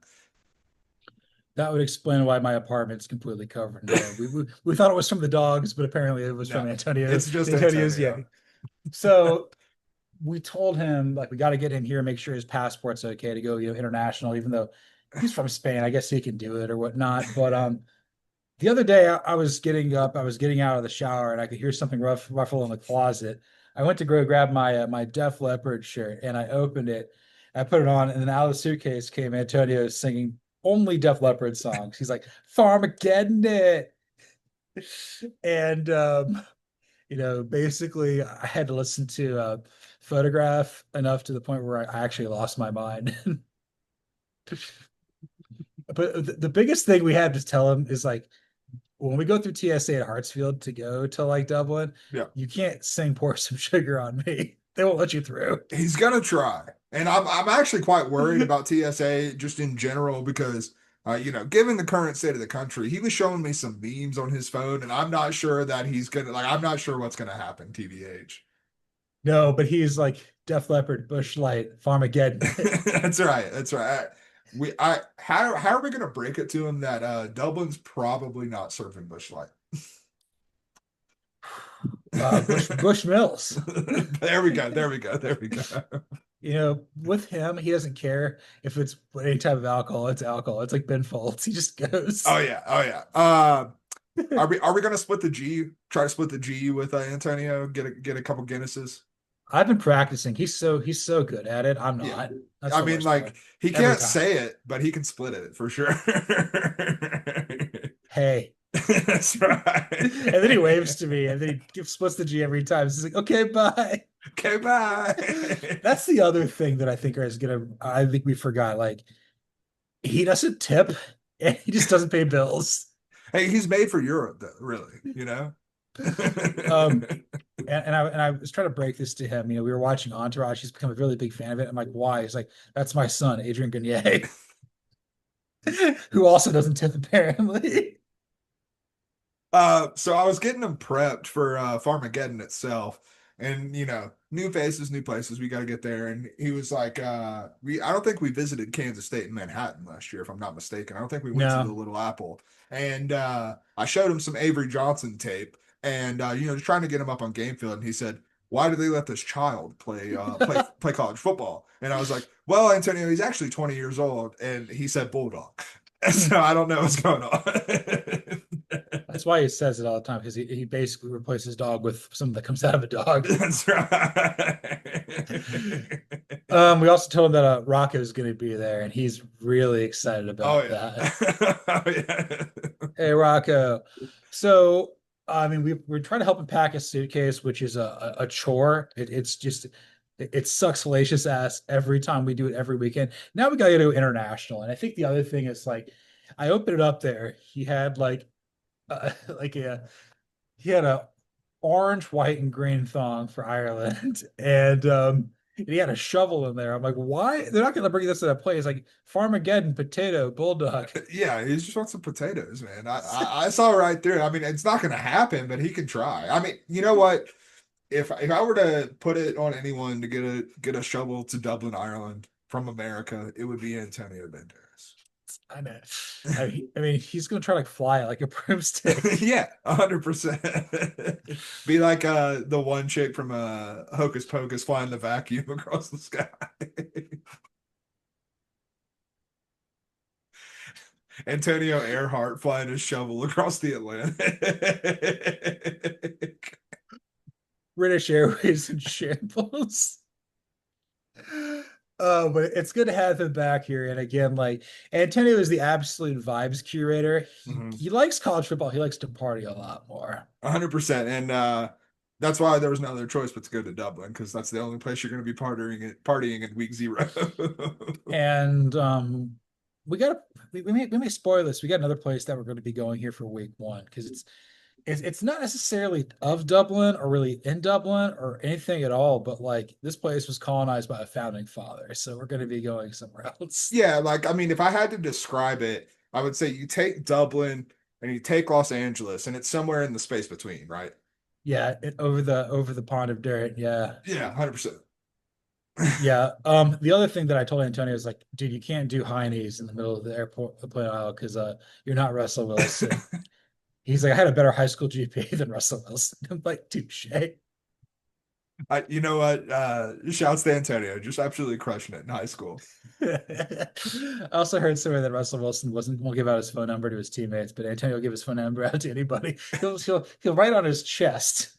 Speaker 1: That would explain why my apartment's completely covered in hair. We thought it was from the dogs, but apparently it was from Antonio.
Speaker 2: It's just
Speaker 1: Antonio's
Speaker 2: Antonio.
Speaker 1: So we told him like we got to get him here, make sure his passport's okay to go, international, even though he's from Spain. I guess he can do it or whatnot. But the other day I was getting up, I was getting out of the shower, and I could hear something ruffle in the closet. I went to go grab my my Def Leppard shirt, and I opened it. I put it on, and then out of the suitcase came Antonio singing only Def Leppard songs. He's like, Farmageddon it. And basically I had to listen to Photograph enough to the point where I actually lost my mind. But the biggest thing we had to tell him is like, when we go through TSA at Hartsfield to go to like Dublin, you can't sing Pour Some Sugar on Me. They won't let you through.
Speaker 2: He's gonna try. And I'm actually quite worried about TSA just in general because given the current state of the country, he was showing me some memes on his phone, and I'm not sure that I'm not sure what's gonna happen, TBH.
Speaker 1: No, but he's like Def Leppard, Bush Light, Farmageddon.
Speaker 2: That's right. That's right. how are we gonna break it to him that Dublin's probably not serving Bush Light?
Speaker 1: Bush Mills.
Speaker 2: There we go. There we go. There we go.
Speaker 1: With him, he doesn't care if it's any type of alcohol. It's alcohol. It's like Ben Folds. He just goes.
Speaker 2: Oh yeah. Oh yeah. Are we gonna split the G? Try to split the G with Antonio. Get a couple Guinnesses.
Speaker 1: I've been practicing. He's so good at it. I'm
Speaker 2: Yeah.
Speaker 1: not. That's
Speaker 2: I
Speaker 1: the
Speaker 2: mean,
Speaker 1: worst part.
Speaker 2: he
Speaker 1: Every
Speaker 2: can't
Speaker 1: time.
Speaker 2: say it, but he can split it for sure.
Speaker 1: Hey.
Speaker 2: That's right.
Speaker 1: And then he waves to me and then he splits the G every time. So he's like, okay, bye.
Speaker 2: Okay, bye.
Speaker 1: That's the other thing that I think we forgot. Like, he doesn't tip and he just doesn't pay bills.
Speaker 2: Hey, he's made for Europe, though, really, you know?
Speaker 1: Um, and I was trying to break this to him. We were watching Entourage. He's become a really big fan of it. I'm like, why? He's like, that's my son, Adrian Grenier, who also doesn't tip apparently.
Speaker 2: So I was getting him prepped for Farmageddon itself. And new faces, new places, we got to get there. And he was like, I don't think we visited Kansas State and Manhattan last year, if I'm not mistaken. I don't think we went to the
Speaker 1: No.
Speaker 2: Little Apple. And I showed him some Avery Johnson tape and just trying to get him up on game field. And he said, why do they let this child play college football? And I was like, well, Antonio, he's actually 20 years old. And he said Bulldog. So I don't know what's going on.
Speaker 1: That's why he says it all the time, because he basically replaces his dog with something that comes out of a dog.
Speaker 2: That's right.
Speaker 1: We also told him that Rocco is going to be there, and he's really excited about that.
Speaker 2: Oh yeah.
Speaker 1: Hey, Rocco. So, I mean, we're trying to help him pack a suitcase, which is a chore. It sucks hellacious ass every time we do it every weekend. Now we got to go international, and I think the other thing is like, I opened it up there. He had like he had a orange, white, and green thong for Ireland, and he had a shovel in there. I'm like, why? They're not going to bring this to that place. Like Farmageddon, potato, bulldog.
Speaker 2: Yeah, he just wants some potatoes, man. I saw right through it. I mean, it's not going to happen, but he can try. I mean, you know what? If I were to put it on anyone to get a shovel to Dublin, Ireland from America, it would be Antonio Banderas.
Speaker 1: I know. I mean, he's going to try to fly like a broomstick.
Speaker 2: Yeah, 100%. Be like the one chick from Hocus Pocus flying the vacuum across the sky. Antonio Earhart flying his shovel across the Atlantic.
Speaker 1: British Airways in shambles. Oh, but it's good to have him back here. And again, like Antonio is the absolute vibes curator. He likes college football. He likes to party a lot more.
Speaker 2: 100%. And that's why there was no other choice but to go to Dublin, because that's the only place you're going to be partying in week 0.
Speaker 1: And we may spoil this. We got another place that we're going to be going here for week 1 because it's not necessarily of Dublin or really in Dublin or anything at all, but like this place was colonized by a founding father, so we're going to be going somewhere else.
Speaker 2: Yeah, like I mean, if I had to describe it, I would say you take Dublin and you take Los Angeles, and it's somewhere in the space between, right?
Speaker 1: Yeah, over the pond of dirt. Yeah.
Speaker 2: Yeah, 100%.
Speaker 1: Yeah. The other thing that I told Antonio is like, dude, you can't do high knees in the middle of the airport plane aisle because you're not Russell Wilson. He's like, I had a better high school GPA than Russell Wilson. I'm like, touche.
Speaker 2: You know what? Shouts to Antonio, just absolutely crushing it in high school.
Speaker 1: I also heard somewhere that Russell Wilson won't give out his phone number to his teammates, but Antonio will give his phone number out to anybody. He'll write on his chest.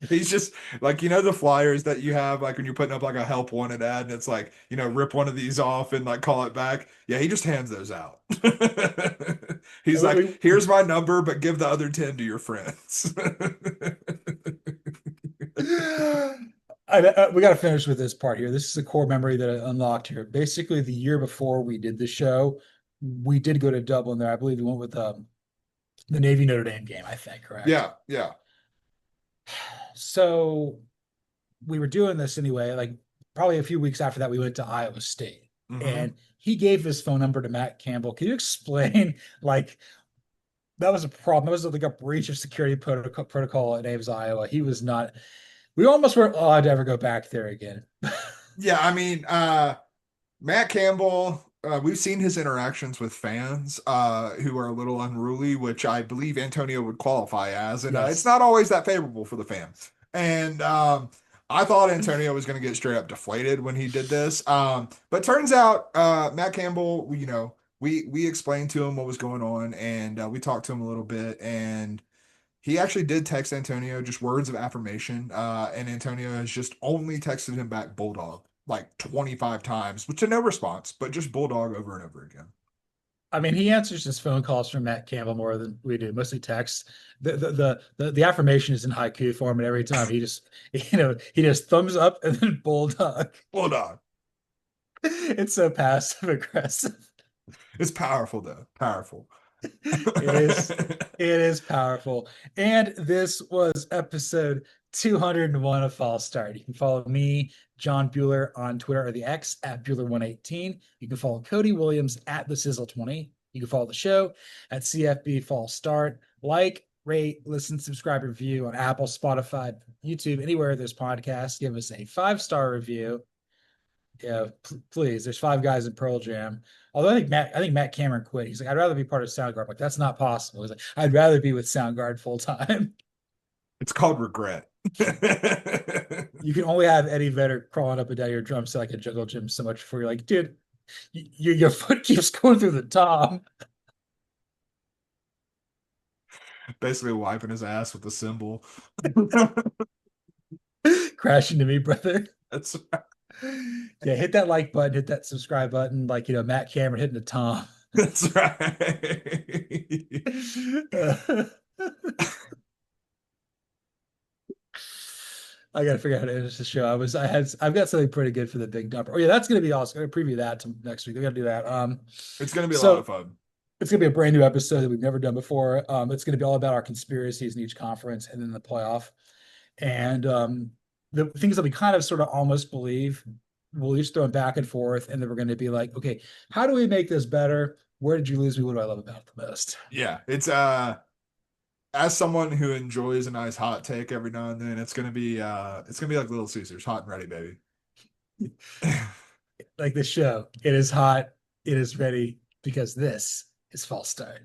Speaker 2: He's just like, the flyers that you have, like when you're putting up like a help wanted ad and it's like, rip one of these off and like call it back. Yeah, he just hands those out. He's like, here's my number, but give the other 10 to your friends.
Speaker 1: We got to finish with this part here. This is a core memory that I unlocked here. Basically, the year before we did the show, we did go to Dublin there. I believe we went with the Navy Notre Dame game, I think, correct?
Speaker 2: Yeah, yeah.
Speaker 1: So we were doing this anyway. Like probably a few weeks after that, we went to Iowa State, and he gave his phone number to Matt Campbell. Can you explain like that was a problem? That was like a breach of security protocol at Ames, Iowa. He was not. We almost weren't allowed to ever go back there again.
Speaker 2: Yeah, I mean, Matt Campbell, we've seen his interactions with fans who are a little unruly, which I believe Antonio would qualify as, and it's
Speaker 1: Yes.
Speaker 2: not always that favorable for the fans. And I thought Antonio was going to get straight up deflated when he did this, but turns out Matt Campbell, we explained to him what was going on, and we talked to him a little bit, and he actually did text Antonio just words of affirmation, and Antonio has just only texted him back Bulldog like 25 times, but to no response, but just Bulldog over and over again.
Speaker 1: I mean, he answers his phone calls from Matt Campbell more than we do, mostly text. The affirmation is in haiku form, and every time he just thumbs up and then bulldog.
Speaker 2: Bulldog.
Speaker 1: It's so passive aggressive.
Speaker 2: It's powerful though. Powerful.
Speaker 1: It is, it is powerful. And this was episode 201 of False Start. You can follow me, John Buhler, on Twitter or the X at Buhler118. You can follow Cody Williams at the Sizzle20. You can follow the show at CFB False Start. Like, rate, listen, subscribe, review on Apple, Spotify, YouTube, anywhere there's podcasts. Give us a 5-star review. Yeah, please. There's 5 guys in Pearl Jam. Although I think Matt Cameron quit. He's like, I'd rather be part of Soundgarden. I'm like, that's not possible. He's like, I'd rather be with Soundgarden full time.
Speaker 2: It's called regret.
Speaker 1: You can only have Eddie Vedder crawling up and down your drum set like a jungle gym so much before you're like, dude, your foot keeps going through the tom.
Speaker 2: Basically wiping his ass with the cymbal.
Speaker 1: Crash into me, brother.
Speaker 2: That's
Speaker 1: Yeah, hit that like button, hit that subscribe button, like Matt Cameron hitting the tom.
Speaker 2: that's right.
Speaker 1: I gotta figure out how to end the show. I've got something pretty good for the big dumper. Oh yeah, that's gonna be awesome. I'm gonna preview that next week. We gotta do that.
Speaker 2: It's gonna be a lot
Speaker 1: So
Speaker 2: of fun.
Speaker 1: it's gonna be a brand new episode that we've never done before. It's gonna be all about our conspiracies in each conference and then the playoff. And the things that we kind of sort of almost believe, we'll just throw them back and forth, and then we're gonna be like, okay, how do we make this better? Where did you lose me? What do I love about it the most?
Speaker 2: Yeah, it's as someone who enjoys a nice hot take every now and then, it's gonna be like Little Caesars, hot and ready, baby.
Speaker 1: Like the show, it is hot, it is ready, because this is False Start.